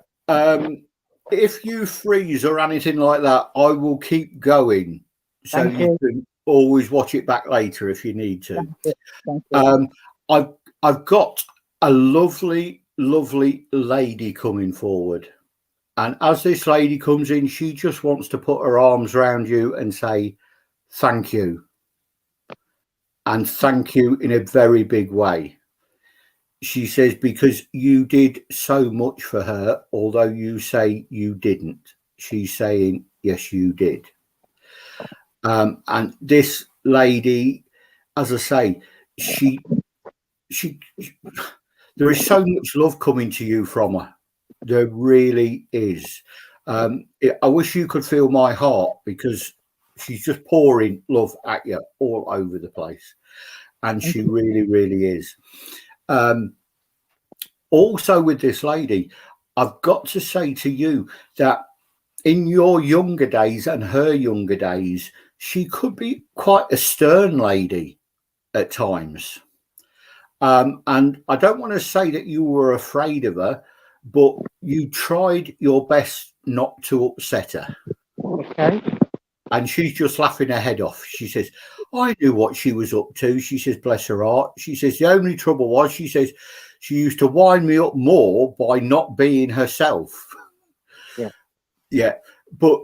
If you freeze or anything like that, I will keep going. So Thank you you. can always watch it back later if you need to. Thank you. I've got a lovely lady coming forward. And as this lady comes in, she just wants to put her arms around you and say, thank you. And thank you in a very big way. She says, because you did so much for her, although you say you didn't. She's saying, yes, you did. And this lady, as I say, there is so much love coming to you from her. There really is. I wish you could feel my heart, because she's just pouring love at you all over the place. And she really is. Also with this lady, I've got to say to you that in your younger days and her younger days, she could be quite a stern lady at times. And I don't want to say that you were afraid of her, but you tried your best not to upset her. Okay. And she's just laughing her head off. She says, I knew what she was up to. She says, bless her heart. She says, the only trouble was, she says, she used to wind me up more by not being herself. Yeah. Yeah. But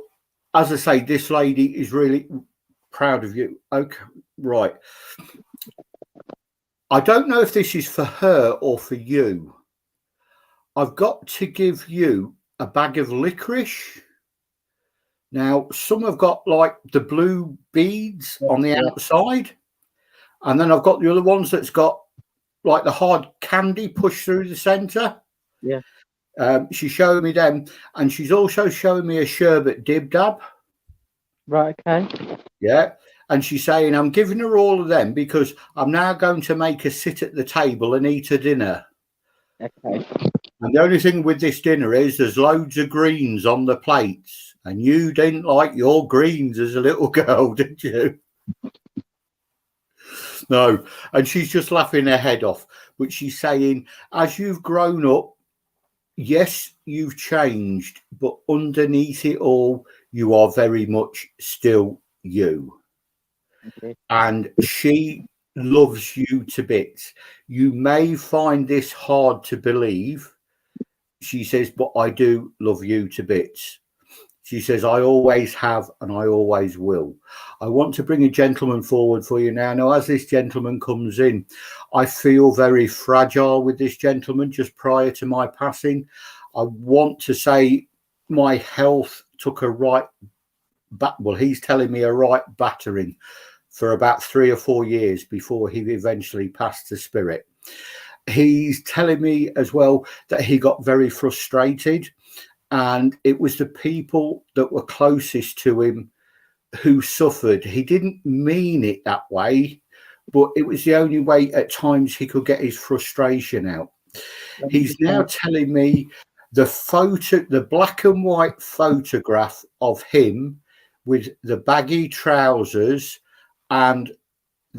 as I say, this lady is really proud of you. Okay. Right. I don't know if this is for her or for you. I've got to give you a bag of licorice. Now, some have got like the blue beads on the outside, and then I've got the other ones that's got like the hard candy pushed through the centre. Yeah. She's showing me them, and she's also showing me a sherbet dib dab. Right, okay. Yeah. And she's saying, I'm giving her all of them because I'm now going to make her sit at the table and eat her dinner. Okay. And the only thing with this dinner is there's loads of greens on the plates. And you didn't like your greens as a little girl, did you? No. And she's just laughing her head off. But she's saying, as you've grown up, yes, you've changed, but underneath it all, you are very much still you. Okay. And she loves you to bits. You may find this hard to believe, she says, but I do love you to bits. She says, I always have and I always will. I want to bring a gentleman forward for you now. Now, as this gentleman comes in, I feel very fragile with this gentleman just prior to my passing. I want to say my health took a right well, he's telling me a right battering for about 3 or 4 years before he eventually passed to spirit. He's telling me as well that he got very frustrated, and it was the people that were closest to him who suffered. He didn't mean it that way, but it was the only way at times he could get his frustration out. He's now telling me the black and white photograph of him with the baggy trousers and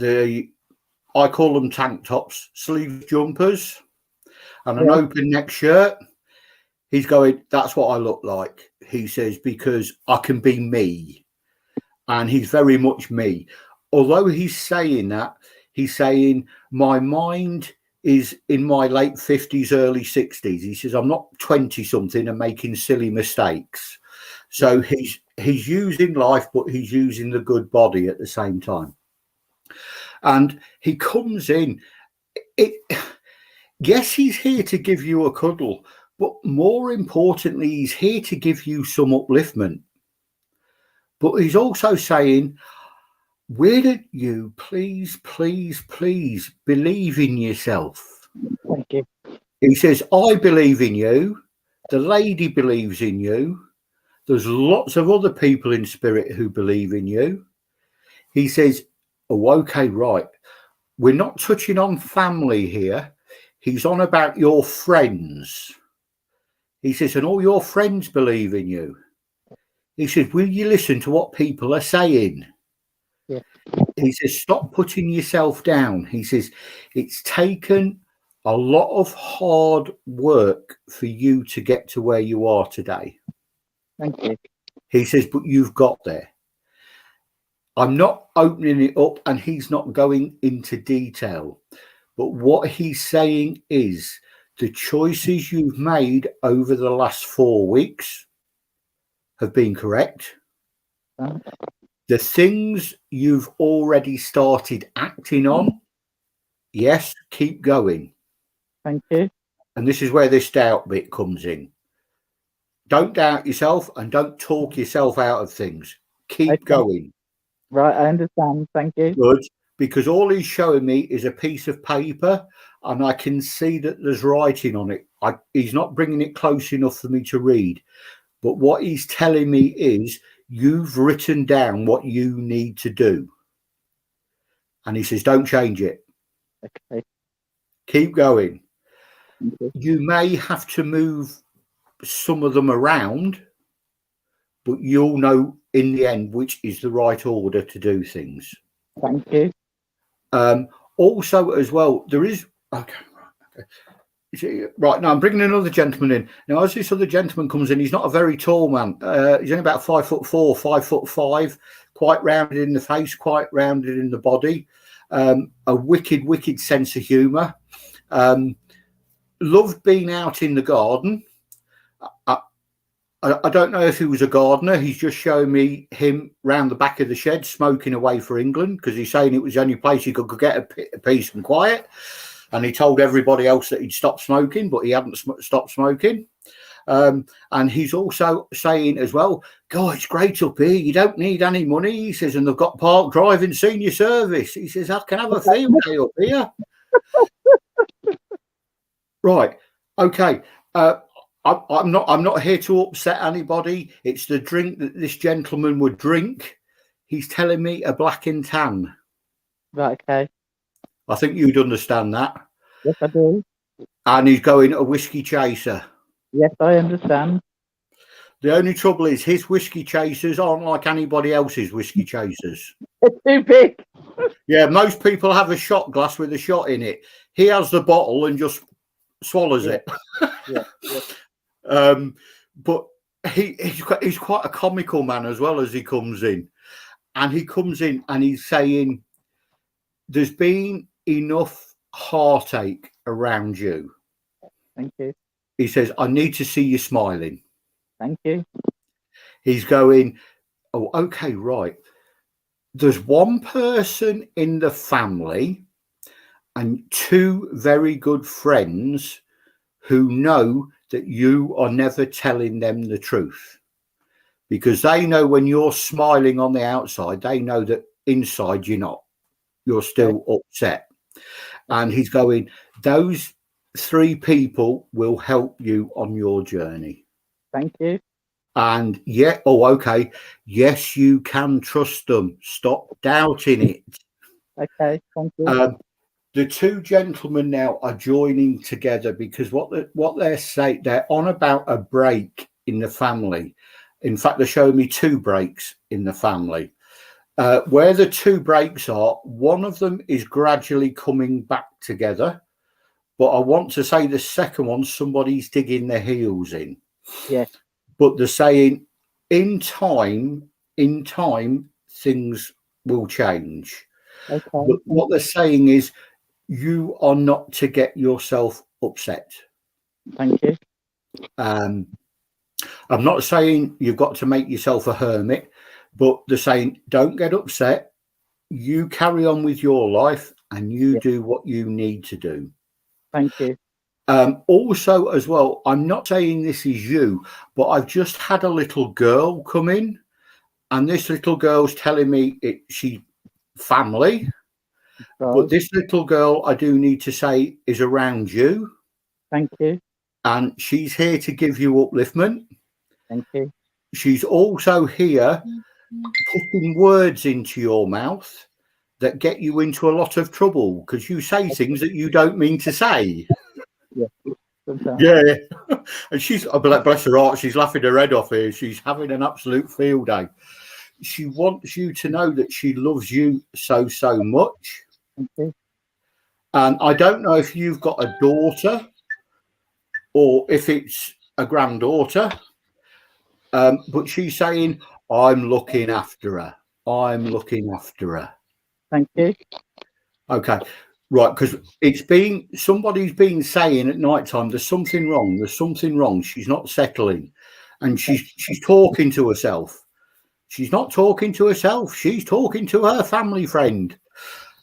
I call them tank tops, sleeve jumpers, and an open neck shirt. He's going, that's what I look like, he says, because I can be me. And he's very much me. Although he's saying that, he's saying my mind is in my late 50s, early 60s. He says, I'm not 20 something and making silly mistakes. So he's using life, but he's using the good body at the same time. And he comes in. Yes, he's here to give you a cuddle, but more importantly, he's here to give you some upliftment. But he's also saying, will you please, please, please believe in yourself? Thank you. He says, I believe in you. The lady believes in you. There's lots of other people in spirit who believe in you. He says, oh, okay, right. We're not touching on family here. He's on about your friends. He says, and all your friends believe in you. He says, will you listen to what people are saying? Yeah. He says, stop putting yourself down. He says, it's taken a lot of hard work for you to get to where you are today. Thank you. He says, but you've got there. I'm not opening it up and he's not going into detail. But what he's saying is the choices you've made over the last 4 weeks have been correct. The things you've already started acting on, yes, keep going. Thank you. And this is where this doubt bit comes in. Don't doubt yourself and don't talk yourself out of things. Keep going. Right, I understand. Thank you. Good, because all he's showing me is a piece of paper and I can see that there's writing on it. He's not bringing it close enough for me to read. But what he's telling me is you've written down what you need to do. And he says, don't change it. Okay. Keep going. You. You may have to move some of them around, but you'll know in the end which is the right order to do things. Thank you. Also, as well, there is... Okay. Right, now I'm bringing another gentleman in. Now, as this other gentleman comes in, he's not a very tall man. He's only about 5'4", 5'5", quite rounded in the face, quite rounded in the body. A wicked sense of humour. Loved being out in the garden. I don't know if he was a gardener. He's just showing me him round the back of the shed smoking away for England because he's saying it was the only place he could get a peace and quiet. And he told everybody else that he'd stopped smoking, but he hadn't stopped smoking. And he's also saying as well, God, it's great up here. You don't need any money. He says, and they've got park driving senior service. He says, I can have a field day up here. Right. Okay. I'm not here to upset anybody. It's the drink that this gentleman would drink. He's telling me a black and tan. Right, okay. I think you'd understand that. Yes, I do. And he's going a whiskey chaser. Yes, I understand. The only trouble is his whiskey chasers aren't like anybody else's whiskey chasers. It's too big. Yeah, most people have a shot glass with a shot in it. He has the bottle and just swallows it. Yeah. Yeah. But he's quite a comical man as well as he comes in. And he comes in and he's saying, there's been enough heartache around you. Thank you. He says, I need to see you smiling. Thank you. He's going, oh, okay, right. There's one person in the family and two very good friends who know that you are never telling them the truth, because they know when you're smiling on the outside, they know that inside you're not. You're still upset. And he's going, those three people will help you on your journey. Thank you. And yeah, oh, okay. Yes, you can trust them. Stop doubting it. Okay, thank you. The two gentlemen now are joining together because what they're saying, they're on about a break in the family. In fact, they're showing me two breaks in the family. Where the two breaks are, one of them is gradually coming back together. But I want to say the second one, somebody's digging their heels in. Yes. But they're saying in time, things will change. Okay. But what they're saying is you are not to get yourself upset. Thank you. I'm not saying you've got to make yourself a hermit, but they're saying don't get upset. You carry on with your life and you do what you need to do. Thank you. Also, as well, I'm not saying this is you, but I've just had a little girl come in, and this little girl's telling me she's family. Right. But this little girl, I do need to say, is around you. Thank you. And she's here to give you upliftment. Thank you. She's also here putting words into your mouth that get you into a lot of trouble because you say things that you don't mean to say. Yeah. Sometimes. Yeah. And she's, bless her heart, she's laughing her head off here. She's having an absolute field day. She wants you to know that she loves you so, so much. Thank you. And I don't know if you've got a daughter or if it's a granddaughter, but she's saying, I'm looking after her. I'm looking after her. Thank you. Okay. Right, because somebody's been saying at night time, there's something wrong. There's something wrong. She's not settling. And she's talking to herself. She's not talking to herself. She's talking to her family friend.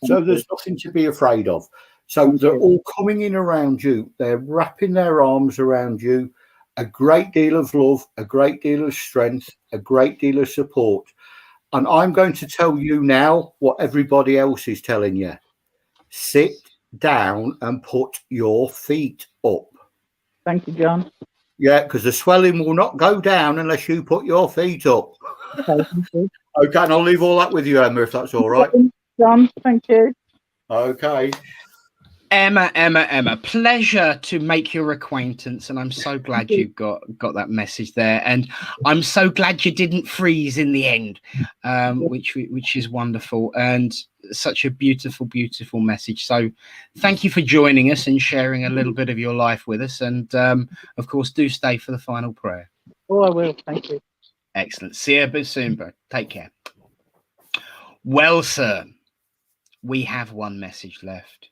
So there's nothing to be afraid of. So they're all coming in around you. They're wrapping their arms around you. A great deal of love, a great deal of strength, a great deal of support. And I'm going to tell you now what everybody else is telling you. Sit down and put your feet up. Thank you, John. Yeah, because the swelling will not go down unless you put your feet up. Okay, thank you. Okay, and I'll leave all that with you, Emma, if that's all right. John, thank you. Okay. Emma, pleasure to make your acquaintance, and I'm so glad you got that message there, and I'm so glad you didn't freeze in the end, which is wonderful and such a beautiful message. So thank you for joining us and sharing a little bit of your life with us, and of course do stay for the final prayer. Oh, I will. Thank you. Excellent. See you soon, bro. Take care. Well, sir, we have one message left,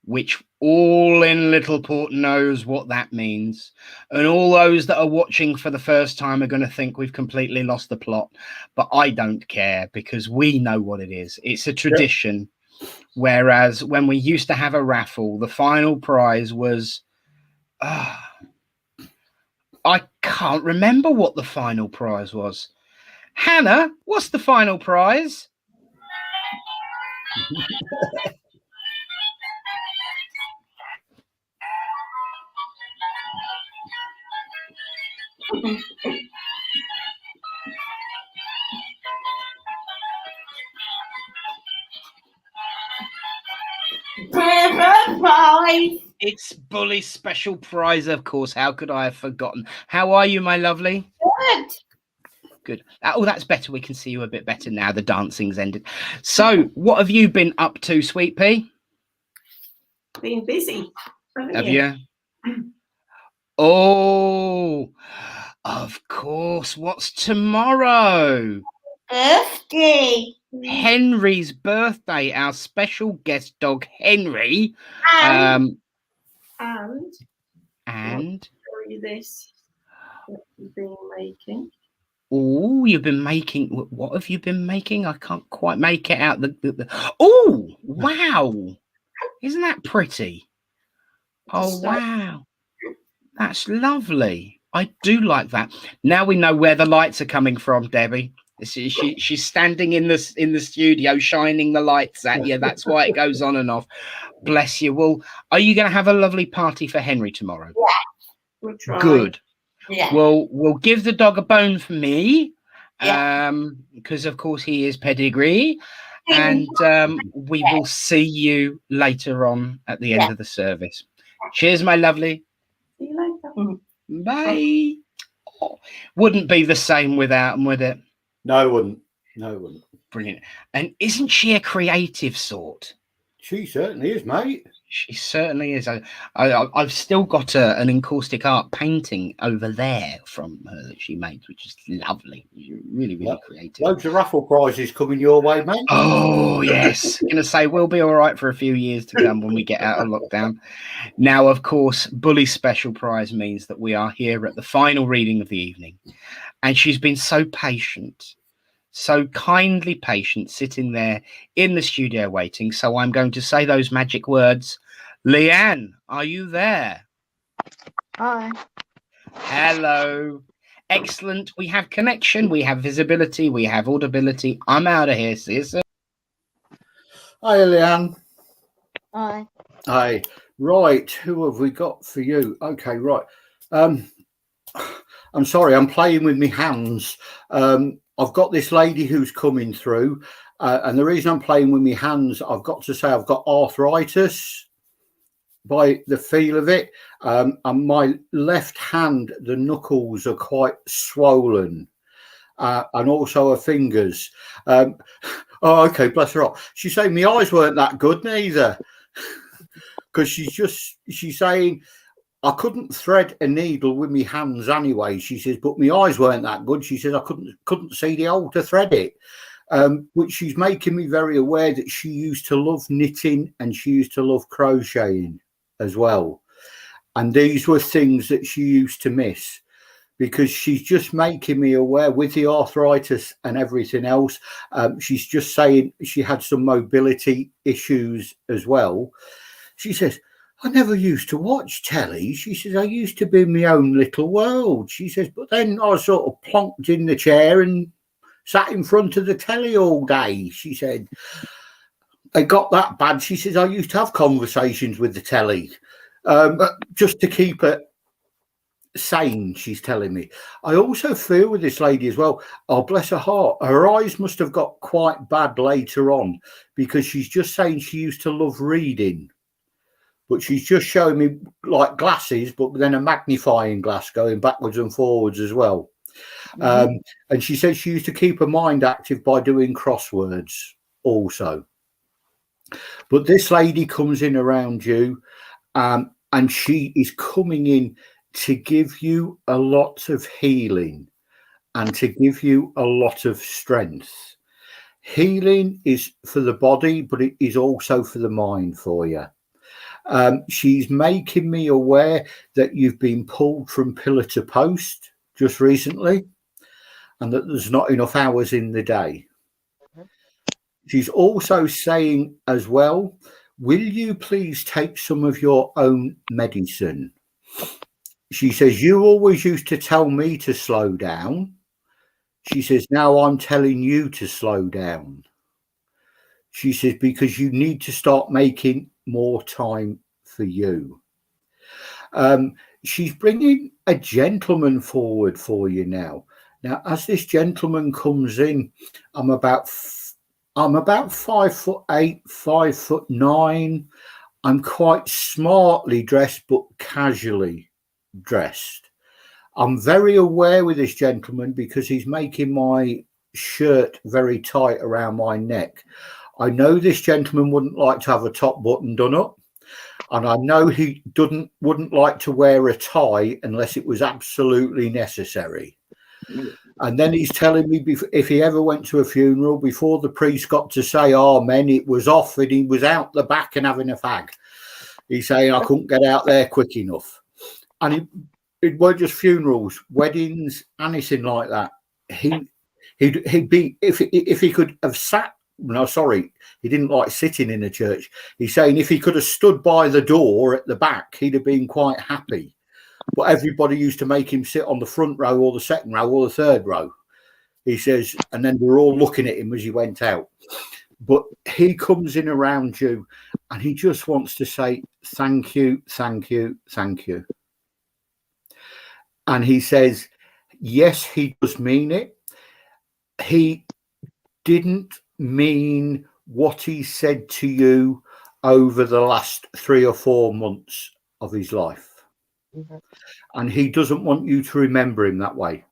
which all in Littleport knows what that means. And all those that are watching for the first time are going to think we've completely lost the plot. But I don't care because we know what it is. It's a tradition. Yeah. Whereas when we used to have a raffle, the final prize was, I can't remember what the final prize was. Hannah, what's the final prize? It's Bully's special prize, of course. How could I have forgotten? How are you, my lovely? Good. Good. Oh, that's better. We can see you a bit better now. The dancing's ended. So, what have you been up to, Sweet Pea? Been busy. Have you? Oh, of course. What's tomorrow? Birthday. Henry's birthday. Our special guest dog, Henry. And And show you this that we've been making. oh, you've been making. What have you been making? I can't quite make it out. Oh, wow! Isn't that pretty? Oh, wow! That's lovely. I do like that. Now we know where the lights are coming from, Debbie. She's standing in the studio, shining the lights at you. That's why it goes on and off. Bless you. Well, are you going to have a lovely party for Henry tomorrow? Yeah, we'll try. Good. Yeah. Well, we'll give the dog a bone for me, Yeah. because of course he is pedigree, and we will see you later on at the end of the service. Cheers, my lovely. See you later. Bye. Oh, wouldn't be the same without him, would it? No, it wouldn't. No, it wouldn't. Brilliant. And isn't she a creative sort? She certainly is, mate. She certainly is. I've still got an encaustic art painting over there from her that she made, which is lovely. Really, really creative. Loads of raffle prizes coming your way, mate. Oh, yes. Going to say we'll be all right for a few years to come when we get out of lockdown. Now, of course, Bully's special prize means that we are here at the final reading of the evening. And she's been so patient, so kindly patient, sitting there in the studio waiting. So I'm going to say those magic words. Leanne, are you there? Hi. Hello. Excellent. We have connection. We have visibility. We have audibility. I'm out of here. See you soon. Hi, Leanne. Hi. Hi. Right. Who have we got for you? Okay, right. I'm sorry. I'm playing with my hands. I've got this lady who's coming through. And the reason I'm playing with my hands, I've got to say I've got arthritis by the feel of it. And my left hand, the knuckles are quite swollen. And also her fingers. Oh, okay, bless her heart. She's saying my eyes weren't that good neither. Because she's saying I couldn't thread a needle with my hands anyway. She says, but my eyes weren't that good. She says I couldn't see the hole to thread it. Which she's making me very aware that she used to love knitting and she used to love crocheting as well. And these were things that she used to miss, because she's just making me aware with the arthritis and everything else. She's just saying she had some mobility issues as well. She says, I never used to watch telly. She says, I used to be in my own little world. She says, but then I sort of plonked in the chair and sat in front of the telly all day. She said, it got that bad. She says, I used to have conversations with the telly just to keep it sane, she's telling me. I also feel with this lady as well, oh, bless her heart, her eyes must have got quite bad later on, because she's just saying she used to love reading. But she's just showing me like glasses, but then a magnifying glass going backwards and forwards as well. And she said she used to keep her mind active by doing crosswords also. But this lady comes in around you, and she is coming in to give you a lot of healing and to give you a lot of strength. Healing is for the body, but it is also for the mind for you. She's making me aware that you've been pulled from pillar to post just recently, and that there's not enough hours in the day. She's also saying as well, will you please take some of your own medicine? She says, you always used to tell me to slow down. She says, now I'm telling you to slow down. She says, because you need to start making more time for you. She's bringing a gentleman forward for you now. Now, as this gentleman comes in, I'm about 5'8", 5'9". I'm quite smartly dressed, but casually dressed. I'm very aware with this gentleman because he's making my shirt very tight around my neck. I know this gentleman wouldn't like to have a top button done up, and I know he wouldn't like to wear a tie unless it was absolutely necessary. And then he's telling me if he ever went to a funeral, before the priest got to say amen, it was off and he was out the back and having a fag. He's saying I couldn't get out there quick enough. And it weren't just funerals, weddings, anything like that. He'd be, if he could have sat, no, sorry, he didn't like sitting in a church. He's saying if he could have stood by the door at the back, he'd have been quite happy. But everybody used to make him sit on the front row or the second row or the third row. He says, and then we're all looking at him as he went out. But he comes in around you and he just wants to say, thank you, thank you, thank you. And he says, yes, he does mean it. He didn't mean what he said to you over the last 3 or 4 months of his life. Mm-hmm. And he doesn't want you to remember him that way.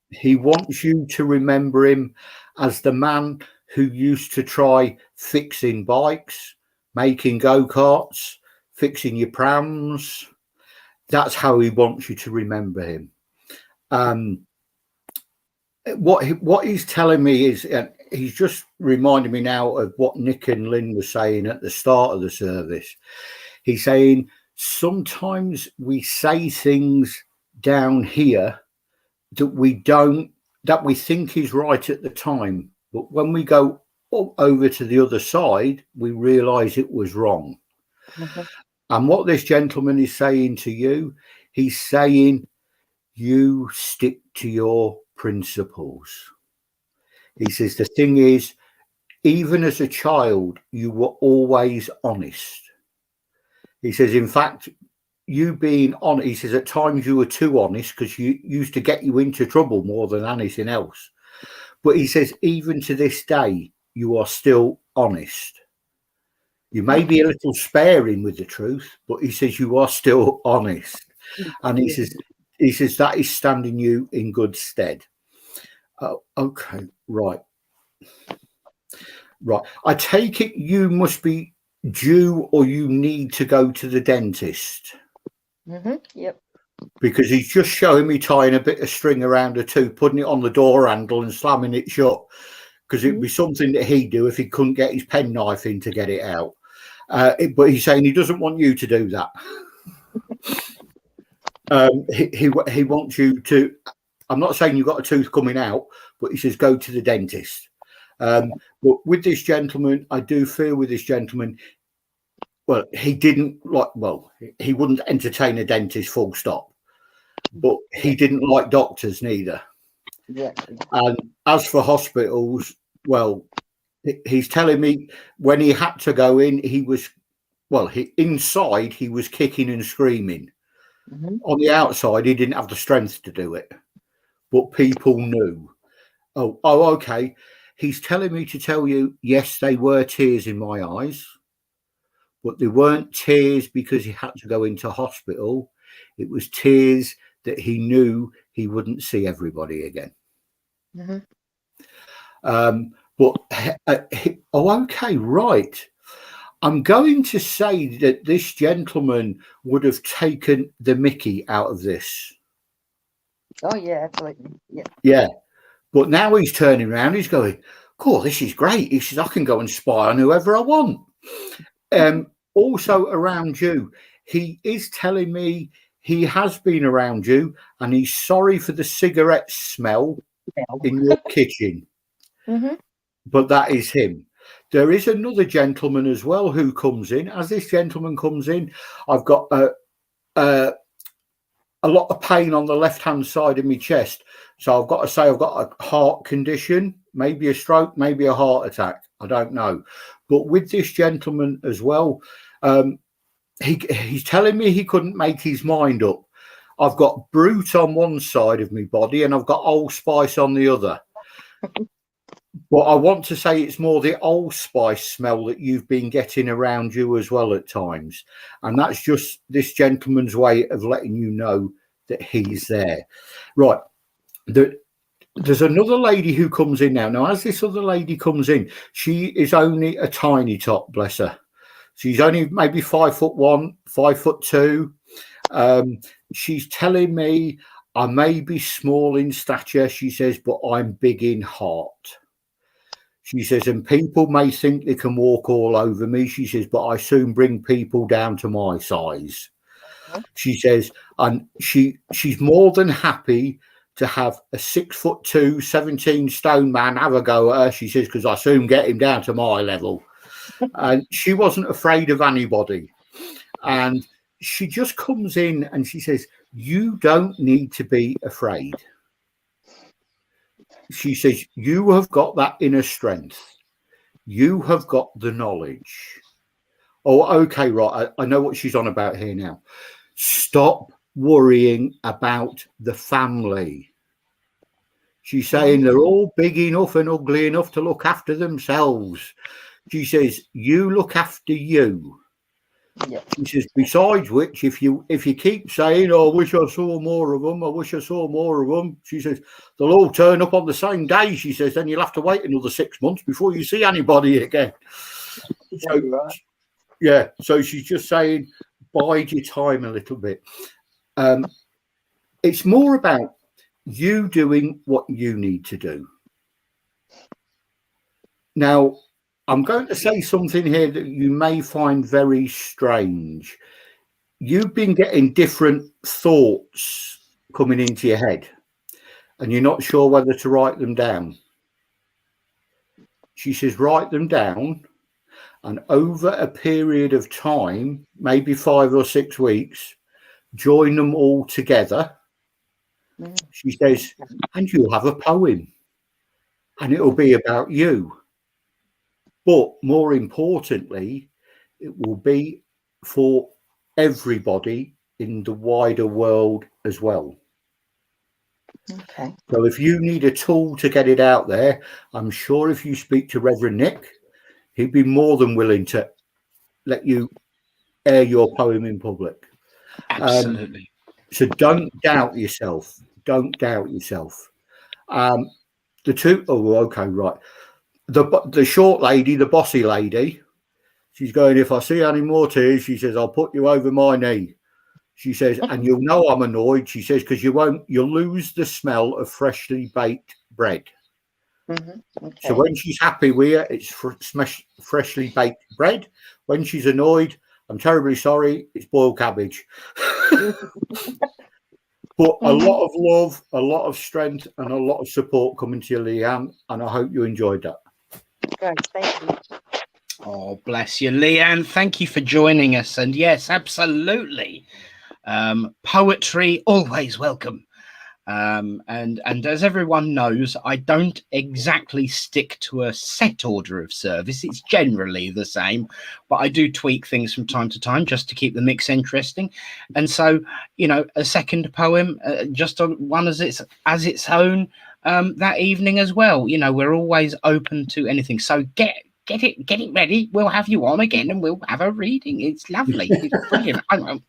He wants you to remember him as the man who used to try fixing bikes, making go-karts, fixing your prams. That's how he wants you to remember him. What he's telling me is, he's just reminding me now of what Nick and Lynn were saying at the start of the service. He's saying sometimes we say things down here that we think is right at the time, but when we go over to the other side, we realize it was wrong. Mm-hmm. And what this gentleman is saying to you, he's saying you stick to your principles. He says the thing is, even as a child, you were always honest. He says, in fact, you being honest, he says at times you were too honest because you used to get you into trouble more than anything else. But he says, even to this day, you are still honest. You may be a little sparing with the truth, but he says you are still honest. And he says that is standing you in good stead. Okay, right. I take it you must be due or you need to go to the dentist. Mm-hmm. Yep. Because he's just showing me tying a bit of string around a tooth, putting it on the door handle and slamming it shut. Because it'd be something that he'd do if he couldn't get his penknife in to get it out. But he's saying he doesn't want you to do that. He wants you to. I'm not saying you've got a tooth coming out, but he says go to the dentist. But with this gentleman, I do feel with this gentleman, well, he wouldn't entertain a dentist full stop, but he didn't like doctors neither. Yeah. And as for hospitals, well, he's telling me when he had to go in, inside he was kicking and screaming. Mm-hmm. On the outside, he didn't have the strength to do it, but people knew. Oh, okay. He's telling me to tell you, yes, they were tears in my eyes, but they weren't tears because he had to go into hospital. It was tears that he knew he wouldn't see everybody again. Mm-hmm. Okay, right. I'm going to say that this gentleman would have taken the mickey out of this. Oh, yeah, absolutely. Yeah. Yeah. But now he's turning around, he's going, cool, this is great. He says, I can go and spy on whoever I want. Also around you, he is telling me he has been around you and he's sorry for the cigarette smell in your kitchen. Mm-hmm. But that is him. There is another gentleman as well who comes in. As this gentleman comes in, I've got a lot of pain on the left-hand side of my chest. So I've got to say I've got a heart condition, maybe a stroke, maybe a heart attack. I don't know. But with this gentleman as well, he's telling me he couldn't make his mind up. I've got Brute on one side of my body and I've got Allspice on the other. But I want to say it's more the Allspice smell that you've been getting around you as well at times. And that's just this gentleman's way of letting you know that he's there. Right. There's another lady who comes in now. Now, as this other lady comes in, she is only a tiny tot, bless her. She's only maybe 5'1", 5'2". She's telling me I may be small in stature, she says, but I'm big in heart. She says, and people may think they can walk all over me. She says, but I soon bring people down to my size. She says, and she's more than happy to have a 6'2", 17 stone man have a go at her. She says, because I soon get him down to my level. And she wasn't afraid of anybody. And she just comes in and she says, you don't need to be afraid. She says, you have got that inner strength. You have got the knowledge. Oh, okay, right. I know what she's on about here now. Stop worrying about the family. She's saying they're all big enough and ugly enough to look after themselves. She says, you look after you. Yeah. She says, besides which, if you keep saying, oh, I wish I saw more of them, I wish I saw more of them, she says, they'll all turn up on the same day. She says, then you'll have to wait another 6 months before you see anybody again. So, Right. yeah, so she's just saying, bide your time a little bit. It's more about you doing what you need to do. Now, I'm going to say something here that you may find very strange. You've been getting different thoughts coming into your head, and you're not sure whether to write them down. She says, write them down, and over a period of time, maybe 5 or 6 weeks, join them all together. She says, and you'll have a poem, and it'll be about you. But more importantly, it will be for everybody in the wider world as well. Okay. So if you need a tool to get it out there, I'm sure if you speak to Reverend Nick, he'd be more than willing to let you air your poem in public. Absolutely. So don't doubt yourself. Don't doubt yourself. The two, oh, okay, right. The short lady, the bossy lady, she's going, if I see any more tears, she says, I'll put you over my knee. She says, and you'll know I'm annoyed, she says, because you'll lose the smell of freshly baked bread. Okay. So when she's happy with you, it's freshly baked bread. When she's annoyed, I'm terribly sorry, it's boiled cabbage. But a lot of love, a lot of strength, and a lot of support coming to you, Leanne, and I hope you enjoyed that. Great, thank you. Oh, bless you, Leanne. Thank you for joining us. And yes, absolutely. Poetry, always welcome. And as everyone knows, I don't exactly stick to a set order of service. It's generally the same, but I do tweak things from time to time just to keep the mix interesting. And so, you know, a second poem, just on one as its own that evening as well. You know, we're always open to anything. So get it ready. We'll have you on again, and we'll have a reading. It's lovely. It's brilliant. I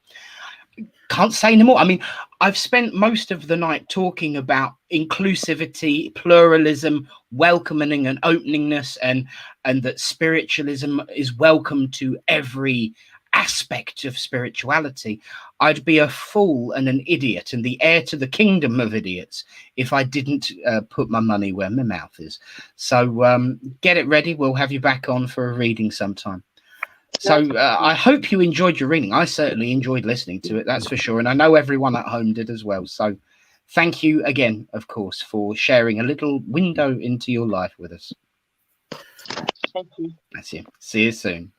can't say no more. I mean, I've spent most of the night talking about inclusivity, pluralism, welcoming and openingness, and that spiritualism is welcome to every aspect of spirituality. I'd be a fool and an idiot and the heir to the kingdom of idiots if I didn't put my money where my mouth is. So get it ready. We'll have you back on for a reading sometime. So I hope you enjoyed your reading. I certainly enjoyed listening to it, that's for sure. And I know everyone at home did as well. So thank you again, of course, for sharing a little window into your life with us. Thank you. That's you. See you soon.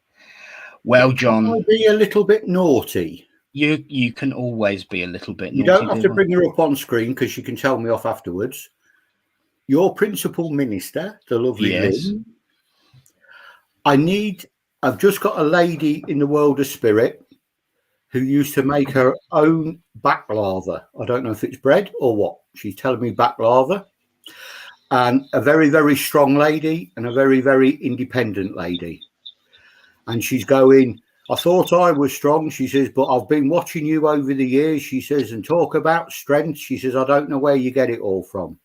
Well, John. I'll be a little bit naughty. You can always be a little bit You naughty. don't have to bring her up on screen because you can tell me off afterwards. Your principal minister, the lovely Yes. Lynn. I've just got a lady in the world of spirit who used to make her own baklava. I don't know if it's bread or what. She's telling me baklava. And a very, very strong lady and a very, very independent lady. And she's going, I thought I was strong, she says, but I've been watching you over the years, she says, and talk about strength. She says, I don't know where you get it all from.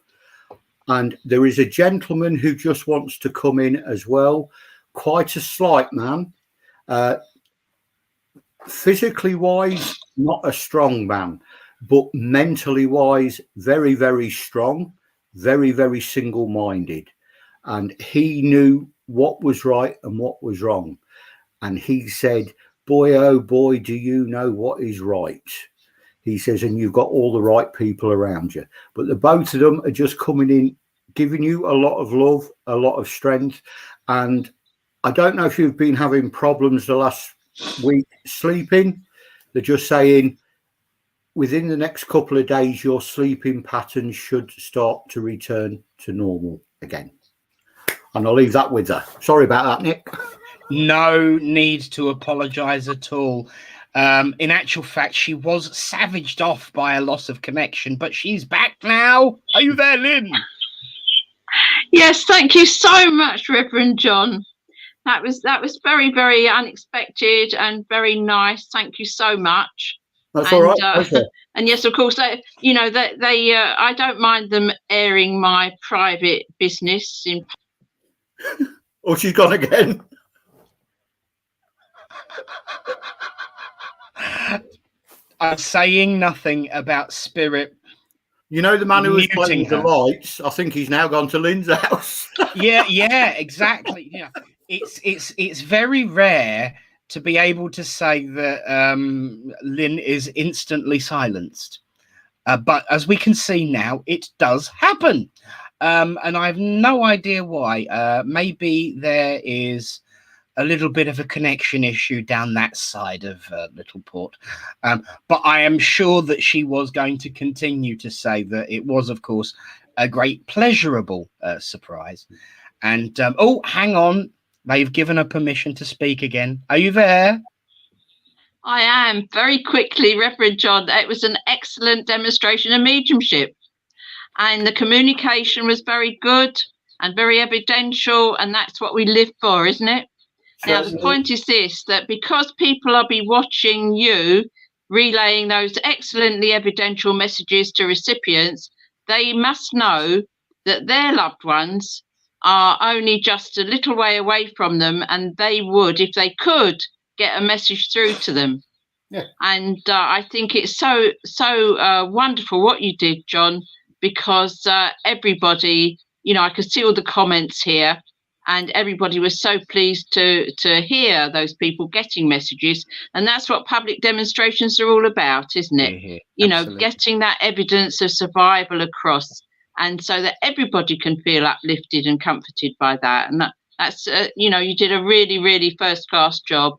And there is a gentleman who just wants to come in as well. Quite a slight man. Physically wise, not a strong man, but mentally wise, very, very strong, very, very single-minded. And he knew what was right and what was wrong. And he said, boy, oh boy, do you know what is right? He says, and you've got all the right people around you. But the both of them are just coming in, giving you a lot of love, a lot of strength. And I don't know if you've been having problems the last week sleeping. They're just saying within the next couple of days, your sleeping patterns should start to return to normal again. And I'll leave that with her. Sorry about that, Nick. No need to apologise at all. In actual fact, she was savaged off by a loss of connection, but she's back now. Are you there, Lynn? Yes, thank you so much, Reverend John. That was very, very unexpected and very nice. Thank you so much. That's all right. Okay. And yes, of course, I don't mind them airing my private business. Oh, she's gone again. I'm saying nothing about spirit. You know, the man who was playing Muting the her. lights, I think he's now gone to Lynn's house. Yeah, exactly. Yeah, it's very rare to be able to say that Lynn is instantly silenced. But as we can see now, it does happen. And I have no idea why. Maybe there is a little bit of a connection issue down that side of Littleport. But I am sure that she was going to continue to say that it was, of course, a great pleasurable surprise. And, oh, hang on. They've given her permission to speak again. Are you there? I am. Very quickly, Reverend John, it was an excellent demonstration of mediumship. And the communication was very good and very evidential. And that's what we live for, isn't it? Now, the point is this, that because people will be watching you relaying those excellently evidential messages to recipients, they must know that their loved ones are only just a little way away from them, and they would, if they could, get a message through to them. Yeah. And I think it's so wonderful what you did, John, because everybody, you know, I could see all the comments here, and everybody was so pleased to hear those people getting messages. And that's what public demonstrations are all about, isn't it? Yeah, you know, getting that evidence of survival across, and so that everybody can feel uplifted and comforted by that. And that's, you know, you did a really, really first-class job,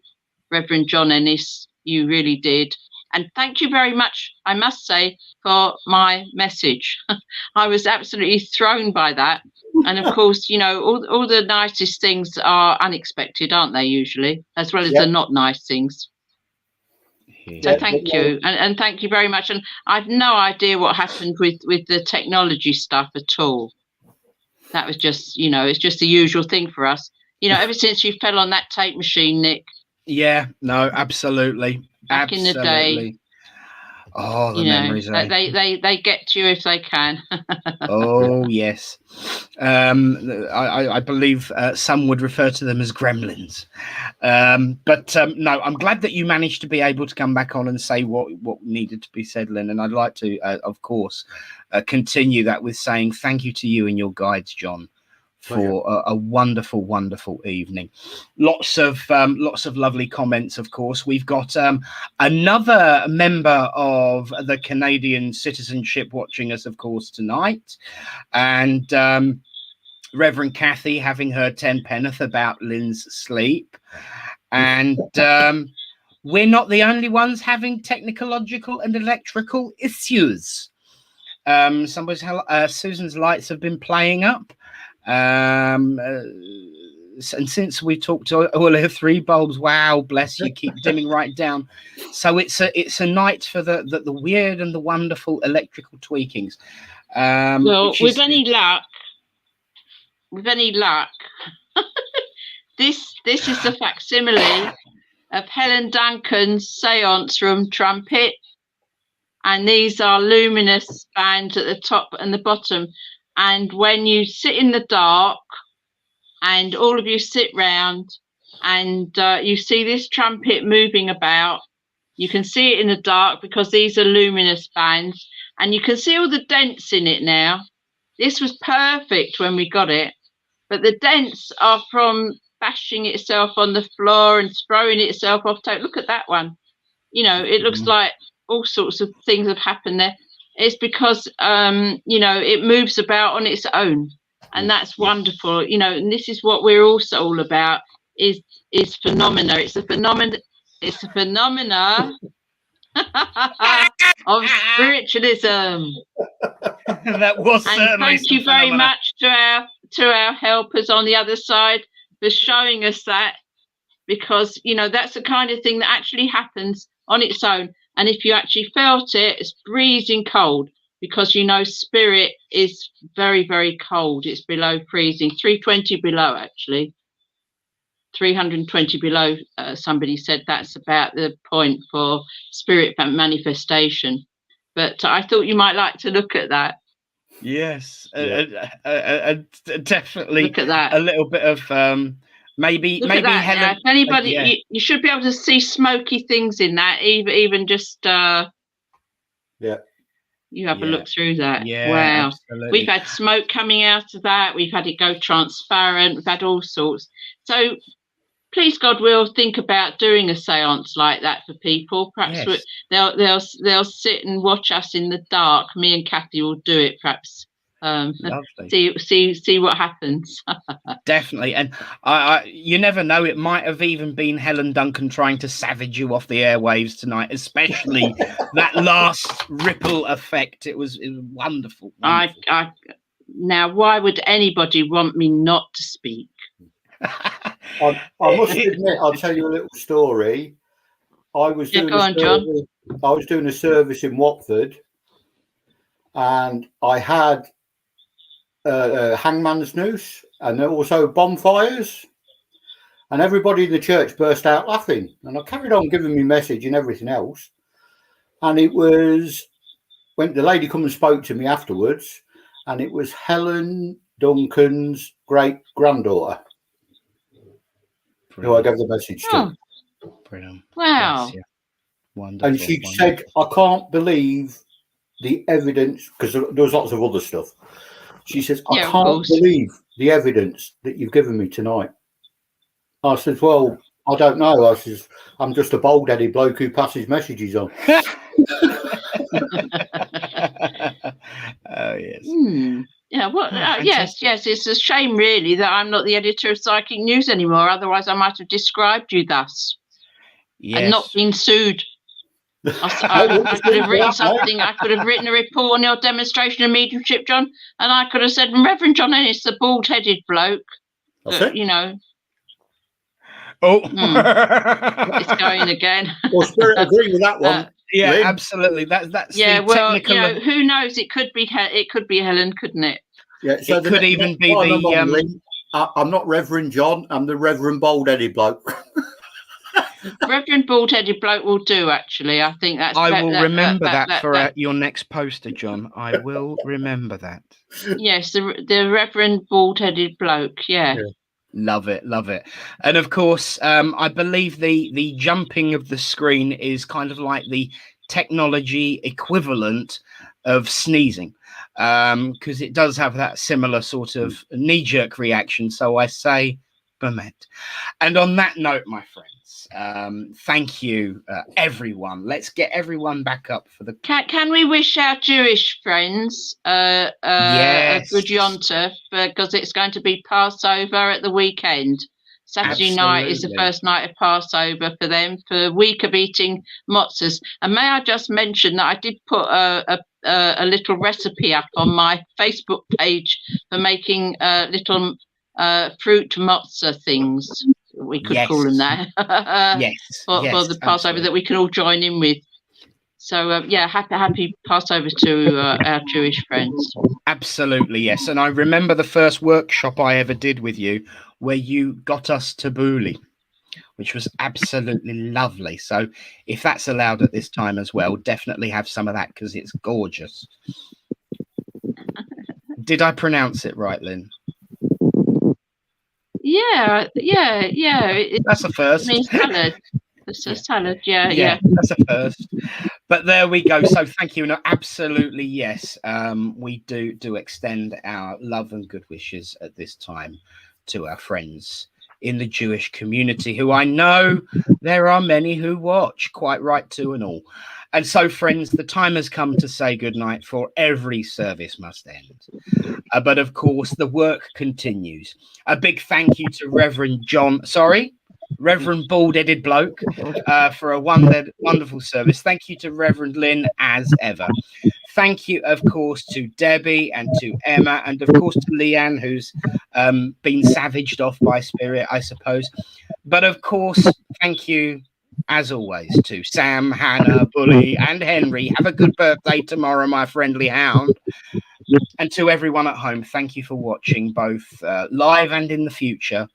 Reverend John Ennis. You really did. And thank you very much, I must say, for my message. I was absolutely thrown by that. And of course, you know, all the nicest things are unexpected, aren't they, usually, as well as the not nice things. So thank you. And thank you very much. And I've no idea what happened with the technology stuff at all. That was just, you know, it's just the usual thing for us. You know, ever since you fell on that tape machine, Nick. Yeah, no, absolutely. Back in the day. Oh, the memories. They get to you if they can. Oh, yes. I believe some would refer to them as gremlins. But no, I'm glad that you managed to be able to come back on and say what needed to be said, Lynn. And I'd like to, of course, continue that with saying thank you to you and your guides, John, for a wonderful, wonderful evening. Lots of lovely comments, of course. We've got another member of the Canadian citizenship watching us, of course, tonight. And Reverend Kathy having her 10 penneth about Lynn's sleep. And we're not the only ones having technological and electrical issues. Susan's lights have been playing up. And since we talked to all her 3 bulbs, wow, bless you, keep dimming right down. So it's a night for the weird and the wonderful electrical tweakings. Well, with any luck, this is the facsimile of Helen Duncan's seance room trumpet, and these are luminous bands at the top and the bottom. And when you sit in the dark, and all of you sit round, and you see this trumpet moving about, you can see it in the dark because these are luminous bands, and you can see all the dents in it now. This was perfect when we got it, but the dents are from bashing itself on the floor and throwing itself off. Look at that one. You know, it looks like all sorts of things have happened there. It's because, you know, it moves about on its own. And that's wonderful, you know, and this is what we're also all about, is phenomena. It's a phenomena of spiritualism. That was certainly. And thank you very much to our helpers on the other side for showing us that, because, you know, that's the kind of thing that actually happens on its own. And if you actually felt it, it's freezing cold, because, you know, spirit is very, very cold. It's below freezing, 320 below, actually. 320 below, somebody said that's about the point for spirit manifestation. But I thought you might like to look at that. Yes, definitely. Look at that. A little bit of maybe Look at that, Helen. now. If anybody, you should be able to see smoky things in that, even just you have a look through that. Yeah, wow. Absolutely. We've had smoke coming out of that. We've had it go transparent. We've had all sorts. So please God, we'll think about doing a seance like that for people. Perhaps they'll sit and watch us in the dark. Me and Kathy will do it, perhaps. See what happens. Definitely. And I you never know, it might have even been Helen Duncan trying to savage you off the airwaves tonight, especially that last ripple effect. It was wonderful. Now, why would anybody want me not to speak? I must admit, I'll tell you a little story. I was doing a service in Watford, and I had hangman's noose and also bonfires, and everybody in the church burst out laughing, and I carried on giving me message and everything else. And it was when the lady come and spoke to me afterwards, and it was Helen Duncan's great granddaughter who I gave the message to. Brilliant. Wow. Yes, wonderful. And she said, I can't believe the evidence, because there was lots of other stuff. She says, I can't believe the evidence that you've given me tonight. I said, well, I don't know. I says, I'm just a bald-headed bloke who passes messages on. Oh, yes. Yeah, well, yes, it's a shame, really, that I'm not the editor of Psychic News anymore. Otherwise, I might have described you thus and not been sued. I could have written something. I could have written a report on your demonstration of mediumship, John, and I could have said, Reverend John Ennis, the bald-headed bloke. That, you know. It's going again. Well, Spirit agree with that one. Yeah, Lynn. Absolutely. That's well, you know, who knows? It could be Helen, couldn't it? Yeah, so it could even be the. I'm not Reverend John. I'm the Reverend Bald-headed bloke. Reverend Bald-headed bloke will do. Actually, I think that's. I will remember that for your next poster, John. I will remember that. Yes, the Reverend Bald-headed bloke. Yeah. Love it. And of course, I believe the jumping of the screen is kind of like the technology equivalent of sneezing, because it does have that similar sort of knee-jerk reaction. So I say, Bemet. And on that note, my friends, thank you, everyone. Let's get everyone back up for the. Can we wish our Jewish friends a good Yontif, because it's going to be Passover at the weekend. Saturday night is the Absolutely. first night of Passover for them, for a week of eating matzahs. And may I just mention that I did put a little recipe up on my Facebook page for making little fruit matzah things. We could call them that. Yes. for Yes, the Passover absolutely. that we can all join in with. So yeah, happy Passover to our Jewish friends. Absolutely, yes. And I remember the first workshop I ever did with you, where you got us tabbouleh, which was absolutely lovely. So if that's allowed at this time as well, definitely have some of that, because it's gorgeous. Did I pronounce it right, Lynn? Yeah. That's a first. It means salad. It's a salad. Yeah. That's a first. But there we go. So thank you. No, absolutely, yes. We do extend our love and good wishes at this time to our friends in the Jewish community, who I know there are many who watch, quite right too, and all. And so, friends, the time has come to say goodnight, for every service must end. But of course, the work continues. A big thank you to Reverend Bald-Headed Bloke, for a wonderful service. Thank you to Reverend Lynn, as ever. Thank you, of course, to Debbie and to Emma, and of course to Leanne, who's been savaged off by spirit, I suppose. But of course, thank you, as always, to Sam, Hannah, Bully, and Henry. Have a good birthday tomorrow, my friendly hound. And to everyone at home, thank you for watching, both live and in the future.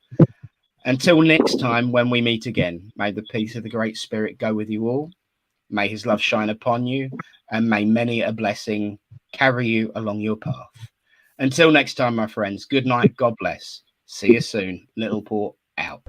Until next time, when we meet again, may the peace of the Great Spirit go with you all. May his love shine upon you, and may many a blessing carry you along your path. Until next time, my friends, good night, God bless. See you soon. Littleport out.